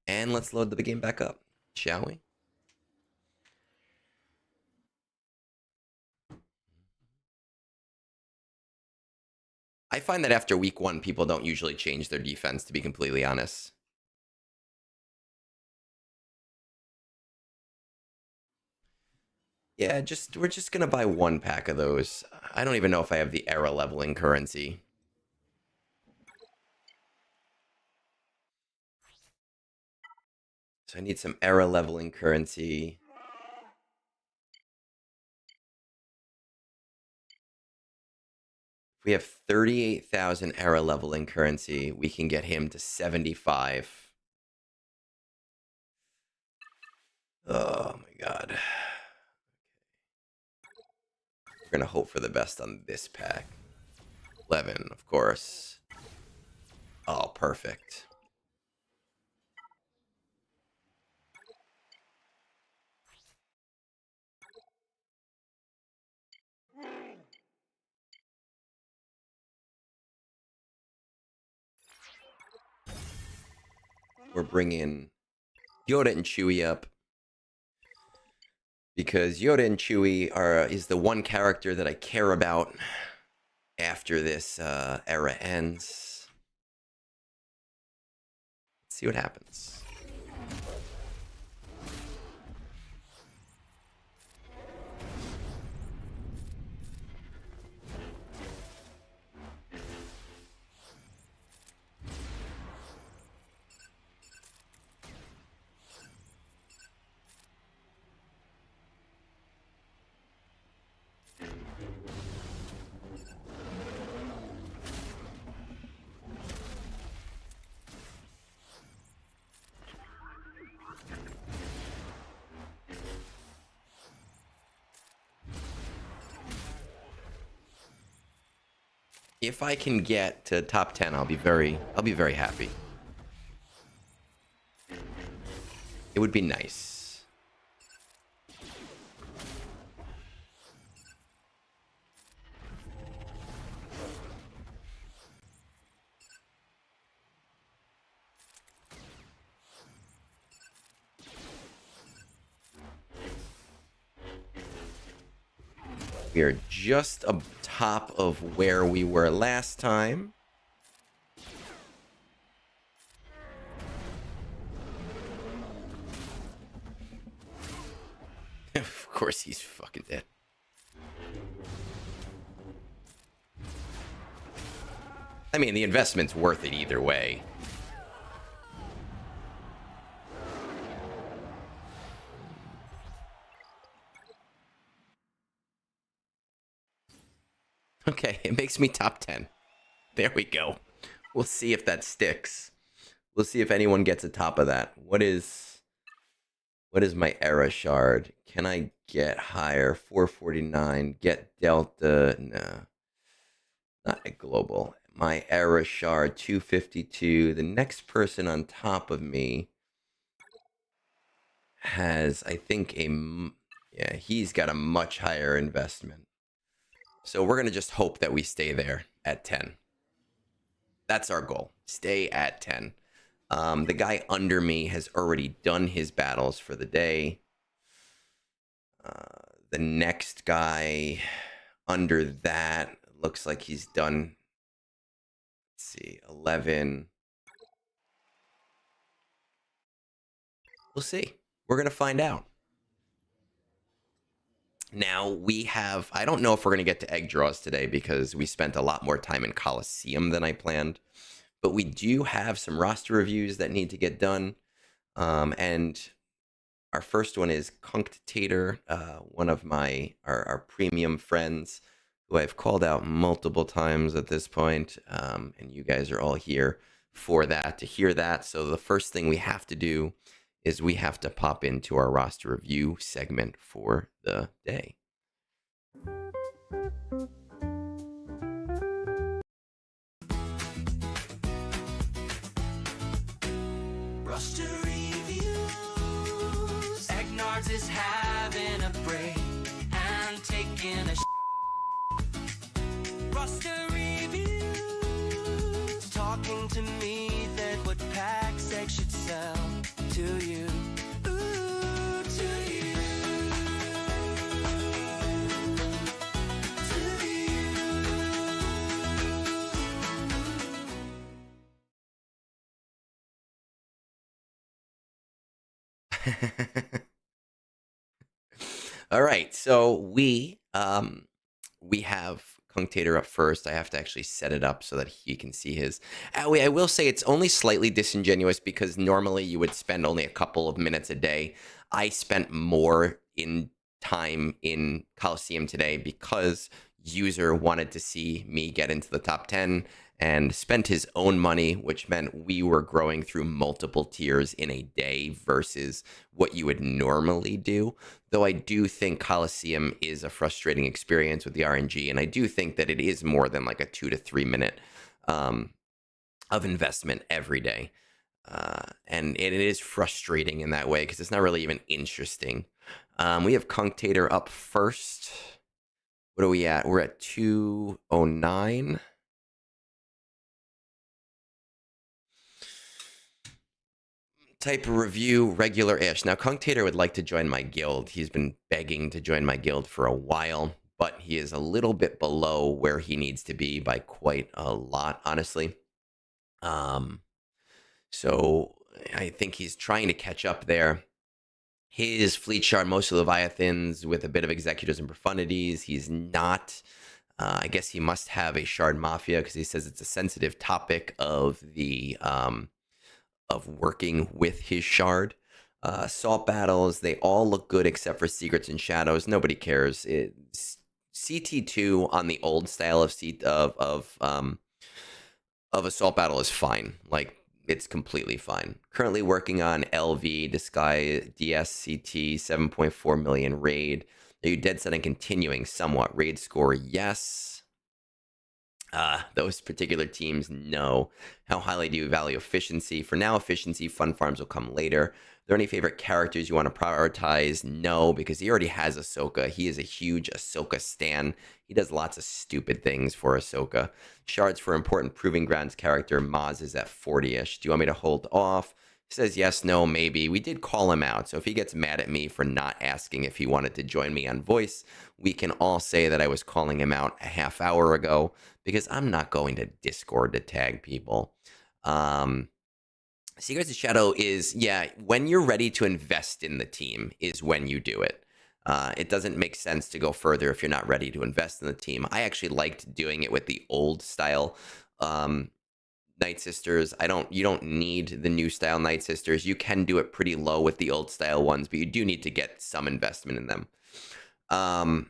And let's load the game back up, shall we? I find that after week 1, people don't usually change their defense, to be completely honest. Yeah, we're just gonna buy one pack of those. I don't even know if I have the era leveling currency. So I need some era leveling currency. If we have 38,000 era leveling currency, we can get him to 75. Oh my god. We're gonna hope for the best on this pack. 11, of course. Oh, perfect. We're bringing Yoda and Chewie up because Yoda and Chewie is the one character that I care about after this era ends. Let's see what happens. If I can get to top 10, I'll be very happy. It would be nice. We are just top of where we were last time. Of course he's fucking dead. I mean, the investment's worth it either way. Okay, it makes me top 10. There we go. We'll see if that sticks. We'll see if anyone gets a top of that. What is my era shard? Can I get higher? 449. Get Delta. No. Not a global. My era shard 252. The next person on top of me has, I think, yeah, he's got a much higher investment. So we're going to just hope that we stay there at 10. That's our goal. Stay at 10. The guy under me has already done his battles for the day. The next guy under that looks like he's done, let's see, 11. We'll see. We're going to find out. Now we have, I don't know if we're going to get to EgDraws today because we spent a lot more time in Coliseum than I planned, but we do have some roster reviews that need to get done. And our first one is Cunctator, one of our premium friends who I've called out multiple times at this point, and you guys are all here for that, to hear that. So the first thing we have to do is we have to pop into our roster review segment for the day. Roster reviews. Egnards is having a break and taking a roster reviews. Talking to me that what pack sex should sell to you. Ooh, to you. To you. All right, so we have Cunctator up first. I have to actually set it up so that he can see his. I will say it's only slightly disingenuous because normally you would spend only a couple of minutes a day. I spent more in time in Coliseum today because user wanted to see me get into the top 10 and spent his own money, which meant we were growing through multiple tiers in a day versus what you would normally do. Though I do think Coliseum is a frustrating experience with the RNG, and I do think that it is more than like a 2 to 3 minute of investment every day. And it is frustrating in that way because it's not really even interesting. We have Cunctator up first. What are we at? We're at 209. Type of review, regular-ish. Now, Cunctator would like to join my guild. He's been begging to join my guild for a while, but he is a little bit below where he needs to be by quite a lot, honestly. So I think he's trying to catch up there. His fleet shard, mostly Leviathans with a bit of executors and profundities. He's not... I guess he must have a shard mafia because he says it's a sensitive topic of the... of working with his shard. Assault battles, they all look good except for secrets and shadows. Nobody cares. CT2 on the old style of assault battle is fine. Like, it's completely fine. Currently working on LV, Disguise, DSCT, 7.4 million raid. Are you dead set on continuing? Somewhat. Raid score, yes. Those particular teams, no. How highly do you value efficiency? For now, efficiency, fun farms will come later. Are there any favorite characters you want to prioritize? No, because he already has Ahsoka. He is a huge Ahsoka stan. He does lots of stupid things for Ahsoka. Shards for important proving grounds character. Maz is at 40-ish. Do you want me to hold off? He says yes, no, maybe. We did call him out, so if he gets mad at me for not asking if he wanted to join me on voice, we can all say that I was calling him out a half hour ago, because I'm not going to Discord to tag people. Secrets of Shadow is, yeah, when you're ready to invest in the team is when you do it. It doesn't make sense to go further if you're not ready to invest in the team. I actually liked doing it with the old style Night Sisters. You don't need the new style Night Sisters. You can do it pretty low with the old style ones, but you do need to get some investment in them. I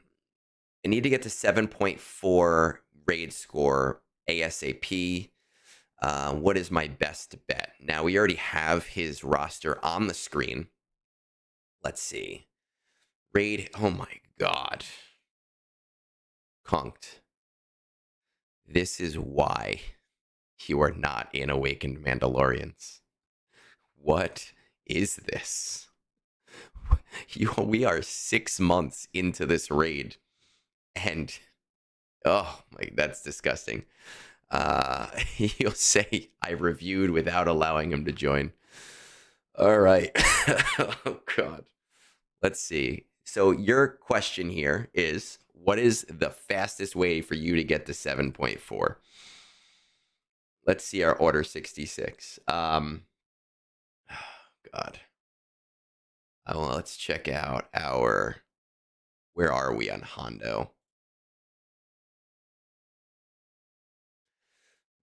need to get to 7.4 raid score ASAP. What is my best bet? Now, we already have his roster on the screen. Let's see. Raid, oh my god. Conked. This is why you are not in Awakened Mandalorians. What is this? We are 6 months into this raid, and oh my, that's disgusting. You'll say I reviewed without allowing him to join. All right. Oh God. Let's see. So your question here is, what is the fastest way for you to get to 7.4? Let's see our order 66. God. Oh, well, let's check out our. Where are we on Hondo?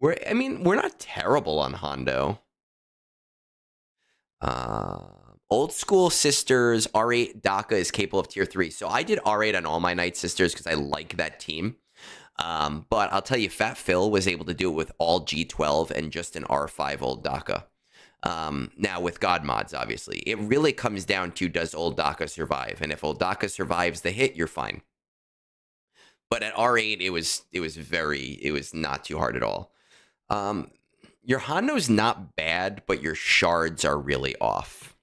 We're not terrible on Hondo. Old School Sisters R8 DACA is capable of tier 3. So I did R8 on all my Night Sisters because I like that team. But I'll tell you, Fat Phil was able to do it with all G12 and just an R5 old DACA. Now with God mods, obviously, it really comes down to, does old DACA survive? And if old DACA survives the hit, you're fine. But at R8, it was not too hard at all. Your Hondo's not bad, but your shards are really off.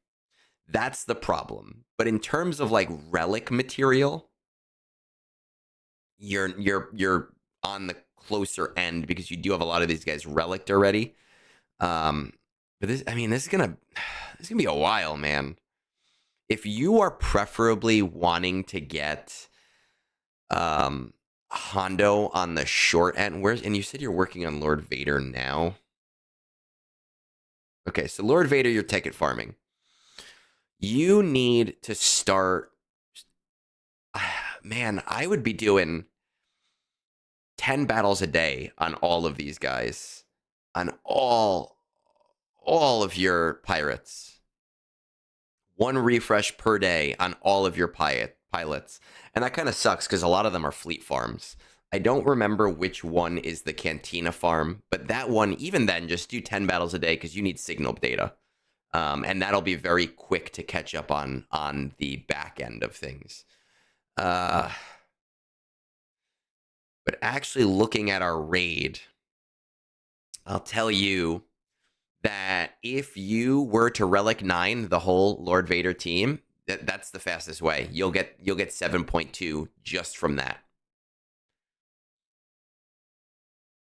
That's the problem. But in terms of like relic material, you're on the closer end because you do have a lot of these guys relicked already. But this is gonna be a while, man. If you are preferably wanting to get Hondo on the short end, and you said you're working on Lord Vader now. Okay, so Lord Vader, you're ticket farming. You need to start. Man, I would be doing 10 battles a day on all of these guys, on all of your pirates. 1 refresh per day on all of your pilots. And that kind of sucks because a lot of them are fleet farms. I don't remember which one is the Cantina farm, but that one, even then, just do 10 battles a day because you need signal data. And that'll be very quick to catch up on the back end of things. But actually looking at our raid, I'll tell you that if you were to Relic 9 the whole Lord Vader team, that's the fastest way. You'll get 7.2 just from that.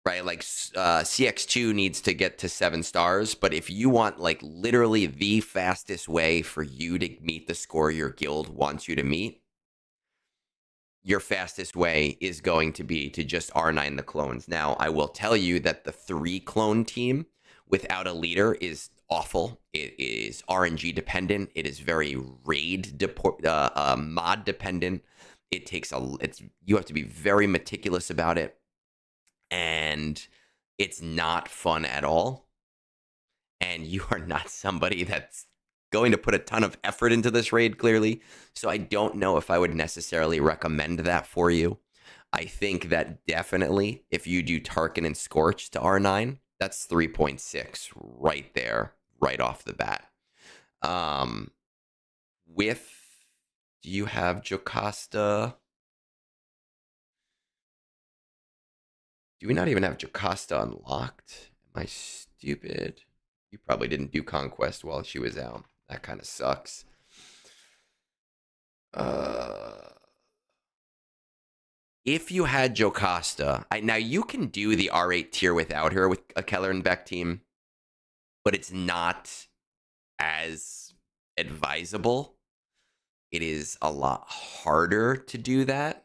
Right, like CX2 needs to get to 7 stars, but if you want like literally the fastest way for you to meet the score your guild wants you to meet, your fastest way is going to be to just R9 the clones. Now, I will tell you that the 3 clone team without a leader is awful. It is RNG dependent. It is very raid mod dependent. You have to be very meticulous about it. And it's not fun at all. And you are not somebody that's going to put a ton of effort into this raid, clearly. So I don't know if I would necessarily recommend that for you. I think that definitely if you do Tarkin and Scorch to R9, that's 3.6 right there, right off the bat. Do you have Jocasta? Do we not even have Jocasta unlocked? Am I stupid? You probably didn't do Conquest while she was out. That kind of sucks. If you had Jocasta, now you can do the R8 tier without her with a Keller and Beck team, but it's not as advisable. It is a lot harder to do that.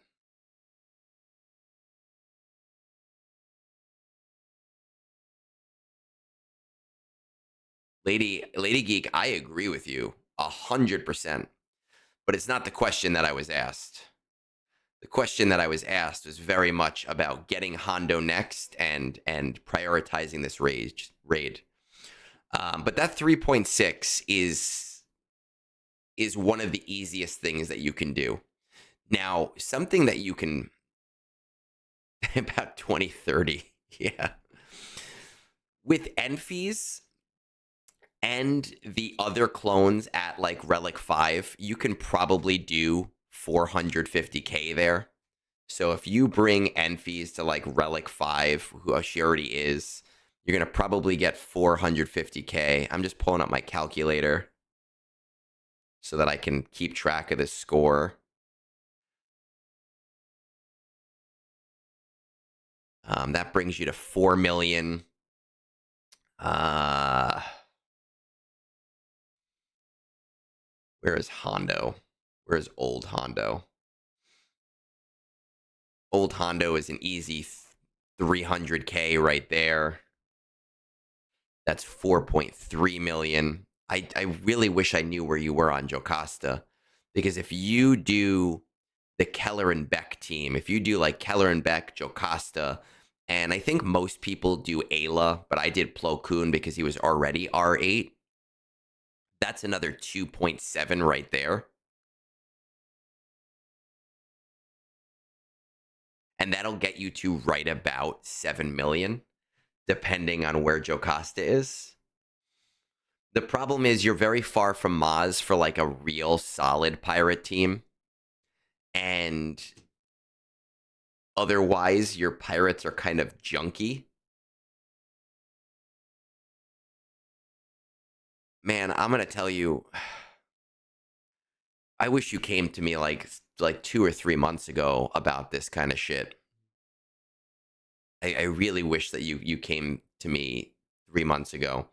Lady Geek, I agree with you 100%, but it's not the question that I was asked. The question that I was asked was very much about getting Hondo next and prioritizing this raid. But that 3.6 is one of the easiest things that you can do. Now, something that you can about 2030, yeah. With Enfys and the other clones at like Relic 5, you can probably do 450k there. So if you bring Enfys to like Relic 5, who she already is, you're going to probably get 450k. I'm just pulling up my calculator so that I can keep track of this score. That brings you to 4 million. Where is Hondo? Where is old Hondo? Old Hondo is an easy 300K right there. That's 4.3 million. I really wish I knew where you were on Jocasta, because if you do the Keller and Beck team, if you do like Keller and Beck, Jocasta, and I think most people do Ayla, but I did Plo Koon because he was already R8. That's another 2.7 right there. And that'll get you to right about 7 million, depending on where Jocasta is. The problem is you're very far from Maz for like a real solid pirate team. And otherwise, your pirates are kind of junky. Man, I'm going to tell you, I wish you came to me like 2 or 3 months ago about this kind of shit. I really wish that you came to me 3 months ago.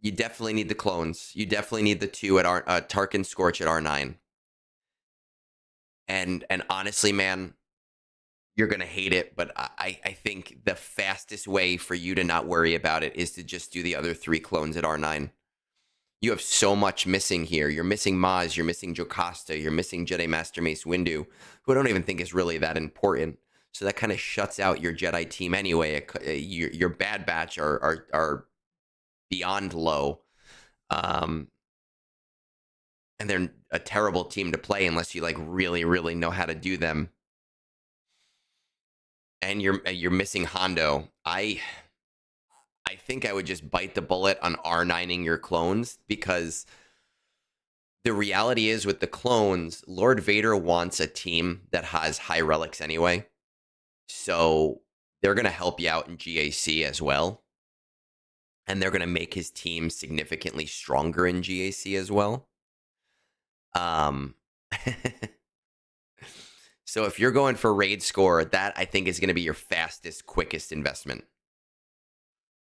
You definitely need the clones. You definitely need the 2 at Tarkin Scorch at R9. And honestly, man, you're gonna hate it, but I think the fastest way for you to not worry about it is to just do the other 3 clones at R9. You have so much missing here. You're missing Maz, you're missing Jocasta, you're missing Jedi Master Mace Windu, who I don't even think is really that important. So that kind of shuts out your Jedi team anyway. Your Bad Batch are beyond low. And they're a terrible team to play unless you like really, really know how to do them. And you're missing Hondo. I think I would just bite the bullet on R9ing your clones, because the reality is with the clones, Lord Vader wants a team that has high relics anyway. So they're going to help you out in GAC as well. And they're going to make his team significantly stronger in GAC as well. So if you're going for raid score, that I think is going to be your fastest, quickest investment.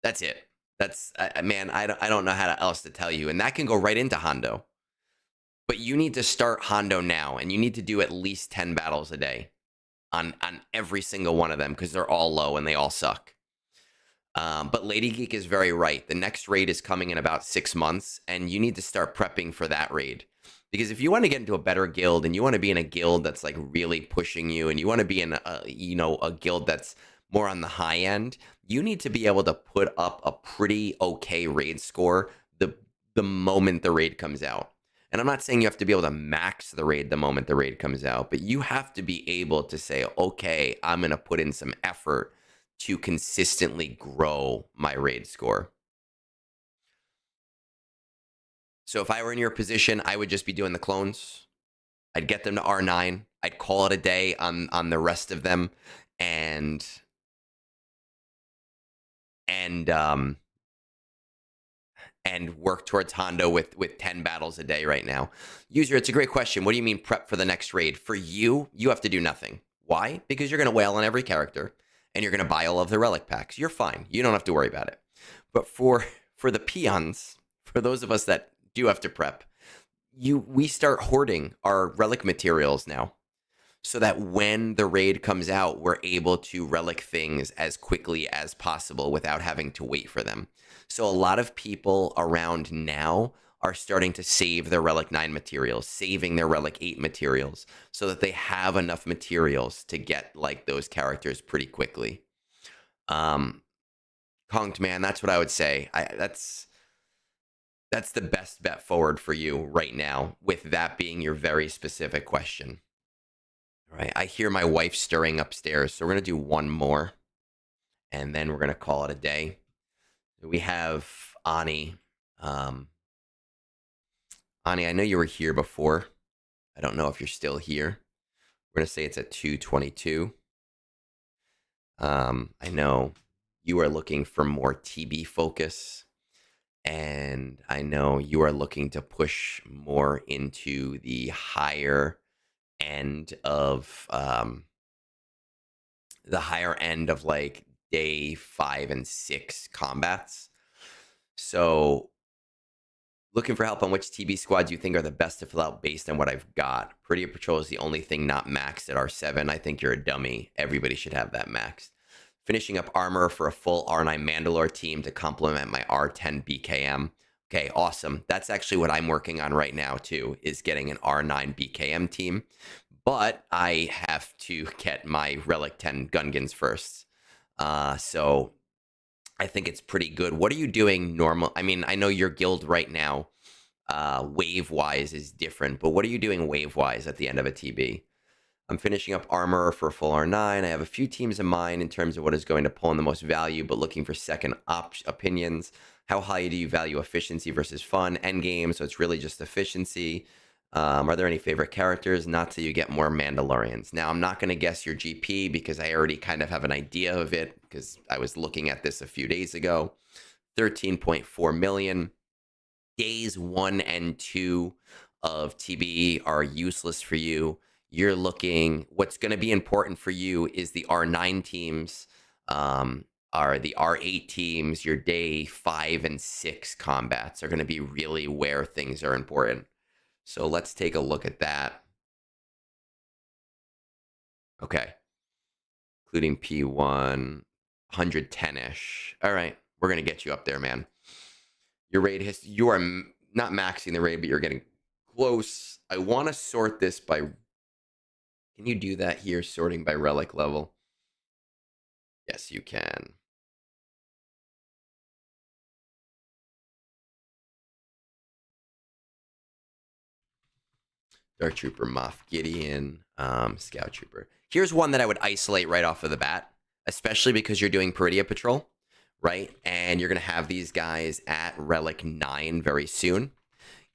That's it. That's man, I don't know how else to tell you, and that can go right into Hondo. But you need to start Hondo now, and you need to do at least 10 battles a day on every single one of them, because they're all low and they all suck. But Lady Geek is very right. The next raid is coming in about 6 months, and you need to start prepping for that raid. Because if you want to get into a better guild, and you want to be in a guild that's like really pushing you, and you want to be in a guild that's more on the high end, you need to be able to put up a pretty okay raid score the moment the raid comes out. And I'm not saying you have to be able to max the raid the moment the raid comes out, but you have to be able to say, okay, I'm going to put in some effort to consistently grow my raid score. So if I were in your position, I would just be doing the clones. I'd get them to R9. I'd call it a day on the rest of them, and work towards Hondo with 10 battles a day right now. User, it's a great question. What do you mean prep for the next raid? For you have to do nothing. Why? Because you're going to whale on every character, and you're going to buy all of the relic packs. You're fine. You don't have to worry about it. But for the peons, for those of us that do have to prep, we start hoarding our relic materials now, so that when the raid comes out, we're able to relic things as quickly as possible without having to wait for them. So a lot of people around now are starting to save their Relic 9 materials, saving their Relic 8 materials, so that they have enough materials to get like those characters pretty quickly. Conked, man, that's what I would say. That's the best bet forward for you right now, with that being your very specific question. All right, I hear my wife stirring upstairs, so we're going to do one more, and then we're going to call it a day. We have Ani. Ani, I know you were here before. I don't know if you're still here. We're going to say it's at 2:22. I know you are looking for more TB focus, and I know you are looking to push more into the higher end of like day 5 and 6 combats. So looking for help on which TB squads you think are the best to fill out based on what I've got. Pretty Patrol is the only thing not maxed at R7. I think you're a dummy. Everybody should have that maxed. Finishing up armor for a full R9 Mandalore team to complement my R10 BKM. Okay, awesome. That's actually what I'm working on right now, too, is getting an R9 BKM team. But I have to get my Relic 10 Gungans first. So I think it's pretty good. What are you doing normal? I mean, I know your guild right now, wave-wise, is different. But what are you doing wave-wise at the end of a TB? I'm finishing up armor for a full R9. I have a few teams in mind in terms of what is going to pull in the most value, but looking for second opinions. How high do you value efficiency versus fun? Endgame, so it's really just efficiency. Are there any favorite characters? Not till you get more Mandalorians. Now, I'm not going to guess your GP because I already kind of have an idea of it because I was looking at this a few days ago. 13.4 million. Days 1 and 2 of TB are useless for you. You're looking, what's going to be important for you is the R9 teams, are the R8 teams. Your day 5 and 6 combats are going to be really where things are important. So let's take a look at that. Okay. Including P1, 110-ish. All right. We're going to get you up there, man. Your raid history, you are not maxing the raid, but you're getting close. I want to sort this by... Can you do that here, sorting by relic level? Yes, you can. Dark Trooper, Moff Gideon, Scout Trooper. Here's one that I would isolate right off of the bat, especially because you're doing Peridia Patrol, right? And you're going to have these guys at Relic 9 very soon.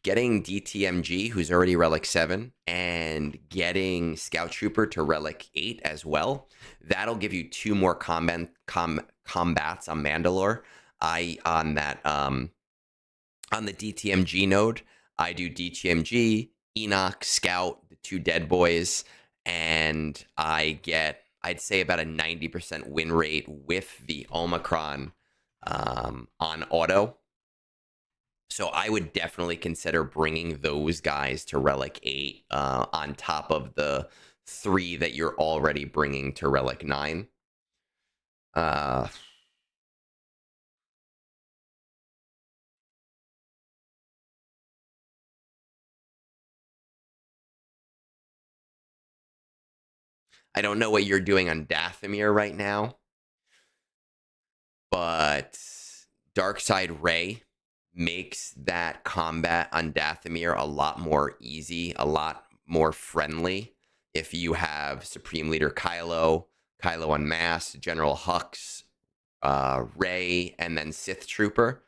Getting DTMG, who's already Relic 7, and getting Scout Trooper to Relic 8 as well. That'll give you 2 more combats on Mandalore. On the DTMG node, I do DTMG, Enoch, Scout, the 2 dead boys, and I get, I'd say, about a 90% win rate with the Omicron on auto. So I would definitely consider bringing those guys to Relic 8 on top of the 3 that you're already bringing to Relic 9. I don't know what you're doing on Dathomir right now, but Darkside Ray makes that combat on Dathomir a lot more easy, a lot more friendly. If you have Supreme Leader Kylo Unmasked, General Hux, Ray, and then Sith Trooper.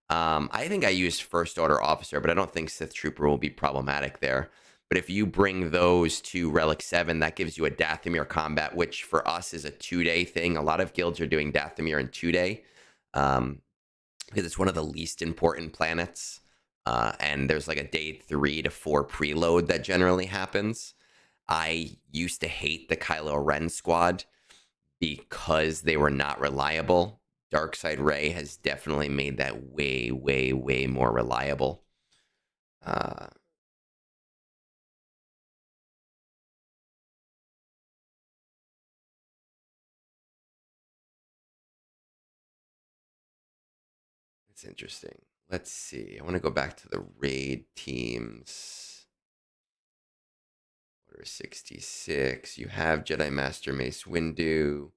I think I used First Order Officer, but I don't think Sith Trooper will be problematic there. But if you bring those to Relic 7, that gives you a Dathomir combat, which for us is a 2-day thing. A lot of guilds are doing Dathomir in 2-day. Because it's one of the least important planets. And there's like a day 3 to 4 preload that generally happens. I used to hate the Kylo Ren squad because they were not reliable. Darkside Ray has definitely made that way, way, way more reliable. It's interesting. Let's see. I want to go back to the raid teams. Order 66. You have Jedi Master Mace Windu. You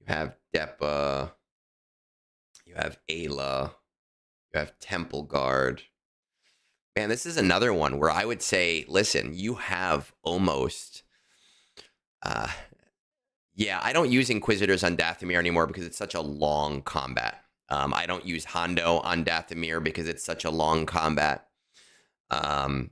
have Depa. You have Ayla. You have Temple Guard. Man, this is another one where I would say, listen, you have almost... yeah, I don't use Inquisitors on Dathomir anymore because it's such a long combat. I don't use Hondo on Dathomir because it's such a long combat. I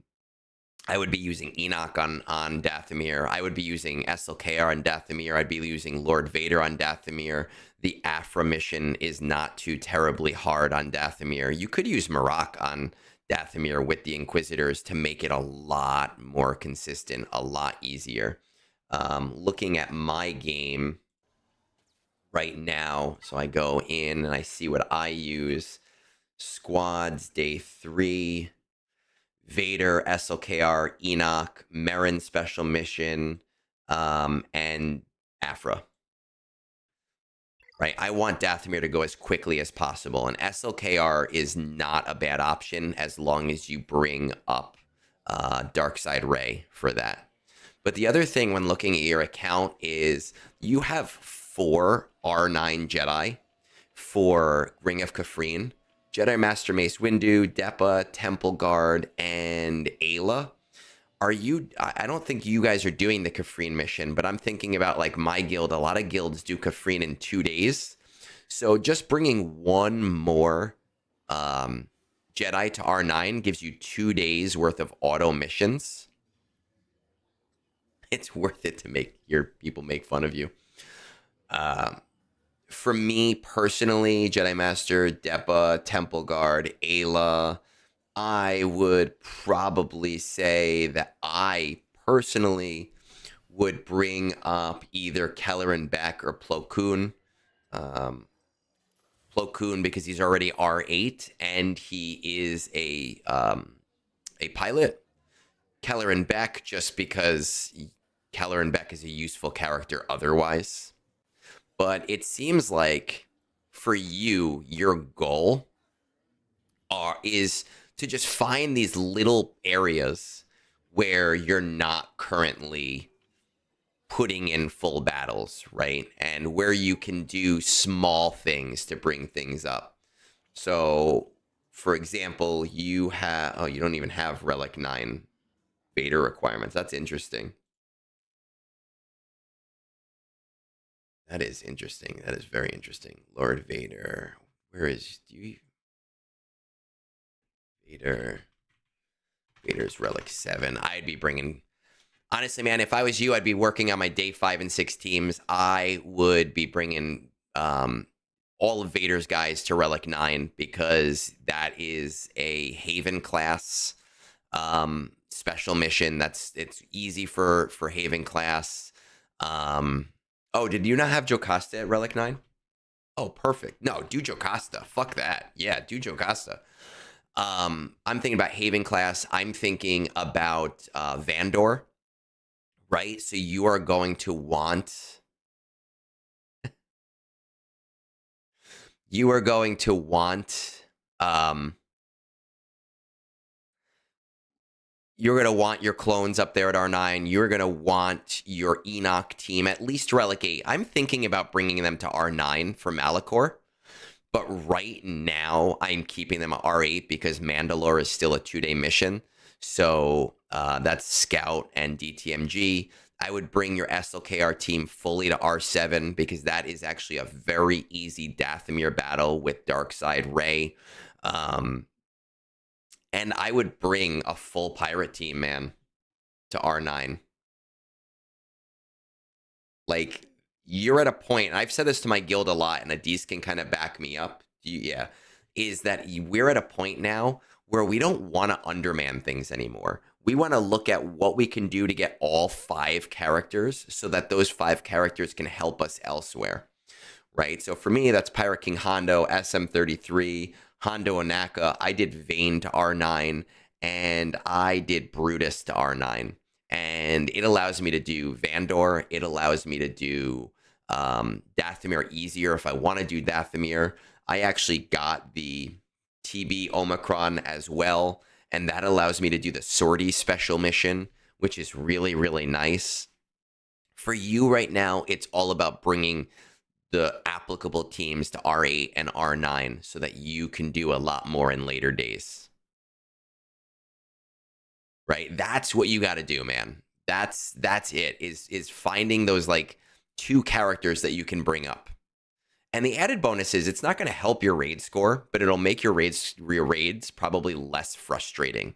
would be using Enoch on Dathomir. I would be using SLKR on Dathomir. I'd be using Lord Vader on Dathomir. The Afra mission is not too terribly hard on Dathomir. You could use Marak on Dathomir with the Inquisitors to make it a lot more consistent, a lot easier. Looking at my game right now, so I go in and I see what I use. Squads, day 3, Vader, SLKR, Enoch, Merrin Special Mission, and Afra. Right, I want Dathomir to go as quickly as possible, and SLKR is not a bad option as long as you bring up Darkside Ray for that. But the other thing when looking at your account is you have 4 R9 Jedi for Ring of Kafrene. Jedi Master Mace Windu, Depa, Temple Guard, and Ayla. I don't think you guys are doing the Kafrene mission, but I'm thinking about like my guild. A lot of guilds do Kafrene in 2 days. So just bringing one more Jedi to R9 gives you 2 days worth of auto missions. It's worth it to make your people make fun of you. For me personally, Jedi Master, Depa, Temple Guard, Ayla, I would probably say that I personally would bring up either Kelleran Beck or Plo Koon. Plo Koon because he's already R8 and he is a pilot. Kelleran Beck just because Kelleran Beck is a useful character otherwise. But it seems like for you, your goal is to just find these little areas where you're not currently putting in full battles, right? And where you can do small things to bring things up. So, for example, you don't even have Relic 9 Vader requirements. That's interesting. That is interesting. That is very interesting. Lord Vader. Where is Vader? Vader's Relic 7. I'd be bringing... Honestly, man, if I was you, I'd be working on my day 5 and 6 teams. I would be bringing all of Vader's guys to Relic 9 because that is a Haven class special mission. It's easy for Haven class. Oh, did you not have Jocasta at Relic 9? Oh, perfect. No, do Jocasta. Fuck that. Yeah, do Jocasta. I'm thinking about Haven class. I'm thinking about Vandor, right? So you are going to want... you are going to want... you're going to want your clones up there at R9. You're going to want your Enoch team, at least Relic 8. I'm thinking about bringing them to R9 for Malachor. But right now, I'm keeping them at R8 because Mandalore is still a 2-day mission. So that's Scout and DTMG. I would bring your SLKR team fully to R7 because that is actually a very easy Dathomir battle with Darkside Ray. And I would bring a full pirate team, man, to R9. Like, you're at a point, and I've said this to my guild a lot, and Adis can kind of back me up, is that we're at a point now where we don't want to underman things anymore. We want to look at what we can do to get all 5 characters so that those 5 characters can help us elsewhere, right? So for me, that's Pirate King Hondo, SM33, Hondo Onaka. I did Vane to R9, and I did Brutus to R9. And it allows me to do Vandor. It allows me to do Dathomir easier if I want to do Dathomir. I actually got the TB Omicron as well, and that allows me to do the Sortie special mission, which is really, really nice. For you right now, it's all about bringing the applicable teams to R8 and R9 so that you can do a lot more in later days. Right? That's what you got to do, man. That's it, is finding those like 2 characters that you can bring up. And the added bonus is it's not going to help your raid score, but it'll make your raids probably less frustrating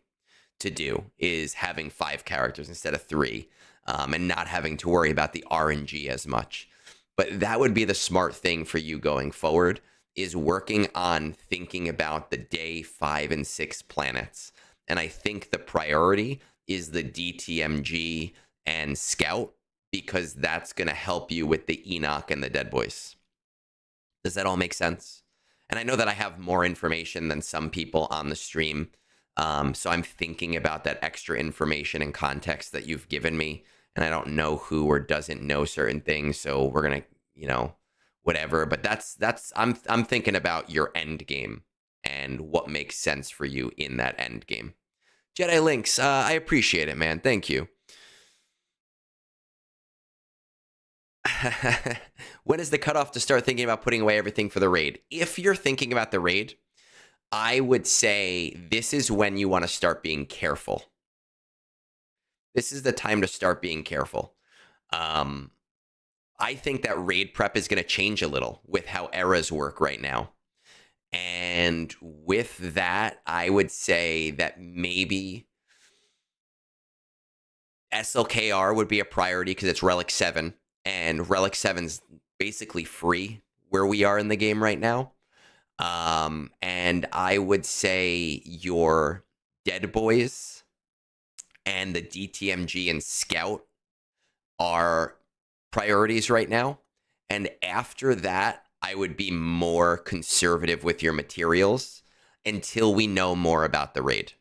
to do, is having 5 characters instead of 3, and not having to worry about the RNG as much. But that would be the smart thing for you going forward. is working on thinking about the day 5 and 6 planets. And I think the priority is the DTMG and Scout, because that's going to help you with the Enoch and the Dead Boys. Does that all make sense? And I know that I have more information than some people on the stream. So I'm thinking about that extra information and context that you've given me. And I don't know who or doesn't know certain things. So we're going to, whatever. But I'm thinking about your end game and what makes sense for you in that end game. Jedi Links, I appreciate it, man. Thank you. When is the cutoff to start thinking about putting away everything for the raid? If you're thinking about the raid, I would say this is when you want to start being careful. This is the time to start being careful. I think that raid prep is going to change a little with how eras work right now. And with that, I would say that maybe SLKR would be a priority because it's Relic 7. And Relic 7's basically free where we are in the game right now. And I would say your Dead Boys and the DTMG and Scout are priorities right now. And after that, I would be more conservative with your materials until we know more about the raid.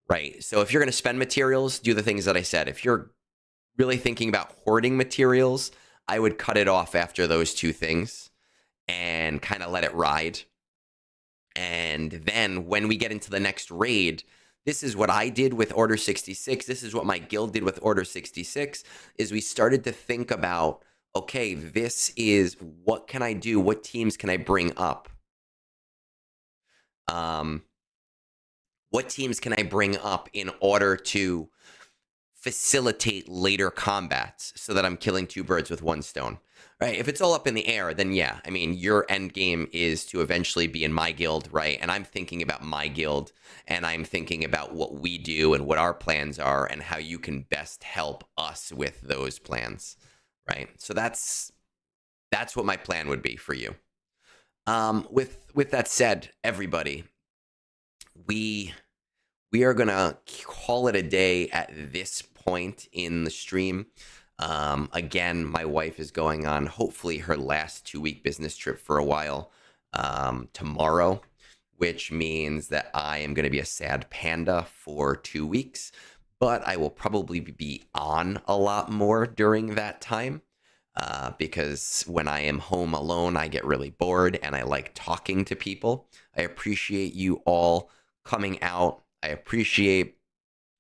Right. So if you're going to spend materials, do the things that I said. If you're really thinking about hoarding materials, I would cut it off after those two things and kind of let it ride. And then when we get into the next raid, this is what I did with Order 66. This is what my guild did with Order 66, is we started to think about, okay, this is what can I do? What teams can I bring up? What teams can I bring up in order to facilitate later combats so that I'm killing two birds with one stone, right? If it's all up in the air, then yeah, I mean, your end game is to eventually be in my guild, right? And I'm thinking about my guild, and I'm thinking about what we do and what our plans are and how you can best help us with those plans, right? So that's what my plan would be for you. With that said, everybody, we are gonna call it a day at this point in the stream. Again, my wife is going on hopefully her last 2-week business trip for a while tomorrow, which means that I am going to be a sad panda for 2 weeks, but I will probably be on a lot more during that time because when I am home alone, I get really bored and I like talking to people. I appreciate you all coming out. I appreciate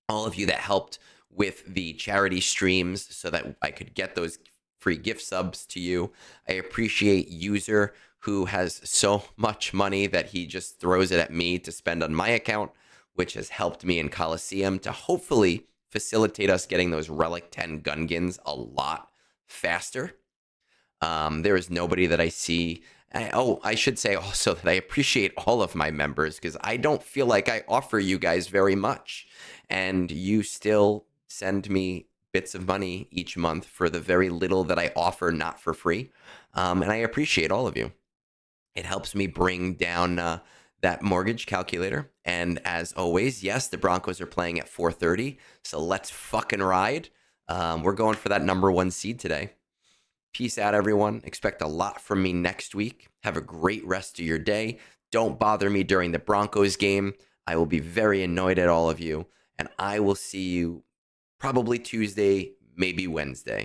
all of you that helped with the charity streams so that I could get those free gift subs to you. I appreciate User, who has so much money that he just throws it at me to spend on my account, which has helped me in Coliseum to hopefully facilitate us getting those Relic 10 Gungans a lot faster. There is nobody that I see. I should say also that I appreciate all of my members because I don't feel like I offer you guys very much. And you still send me bits of money each month for the very little that I offer, not for free. And I appreciate all of you. It helps me bring down that mortgage calculator. And as always, yes, the Broncos are playing at 4:30. So let's fucking ride. We're going for that #1 seed today. Peace out, everyone. Expect a lot from me next week. Have a great rest of your day. Don't bother me during the Broncos game. I will be very annoyed at all of you. And I will see you probably Tuesday, maybe Wednesday.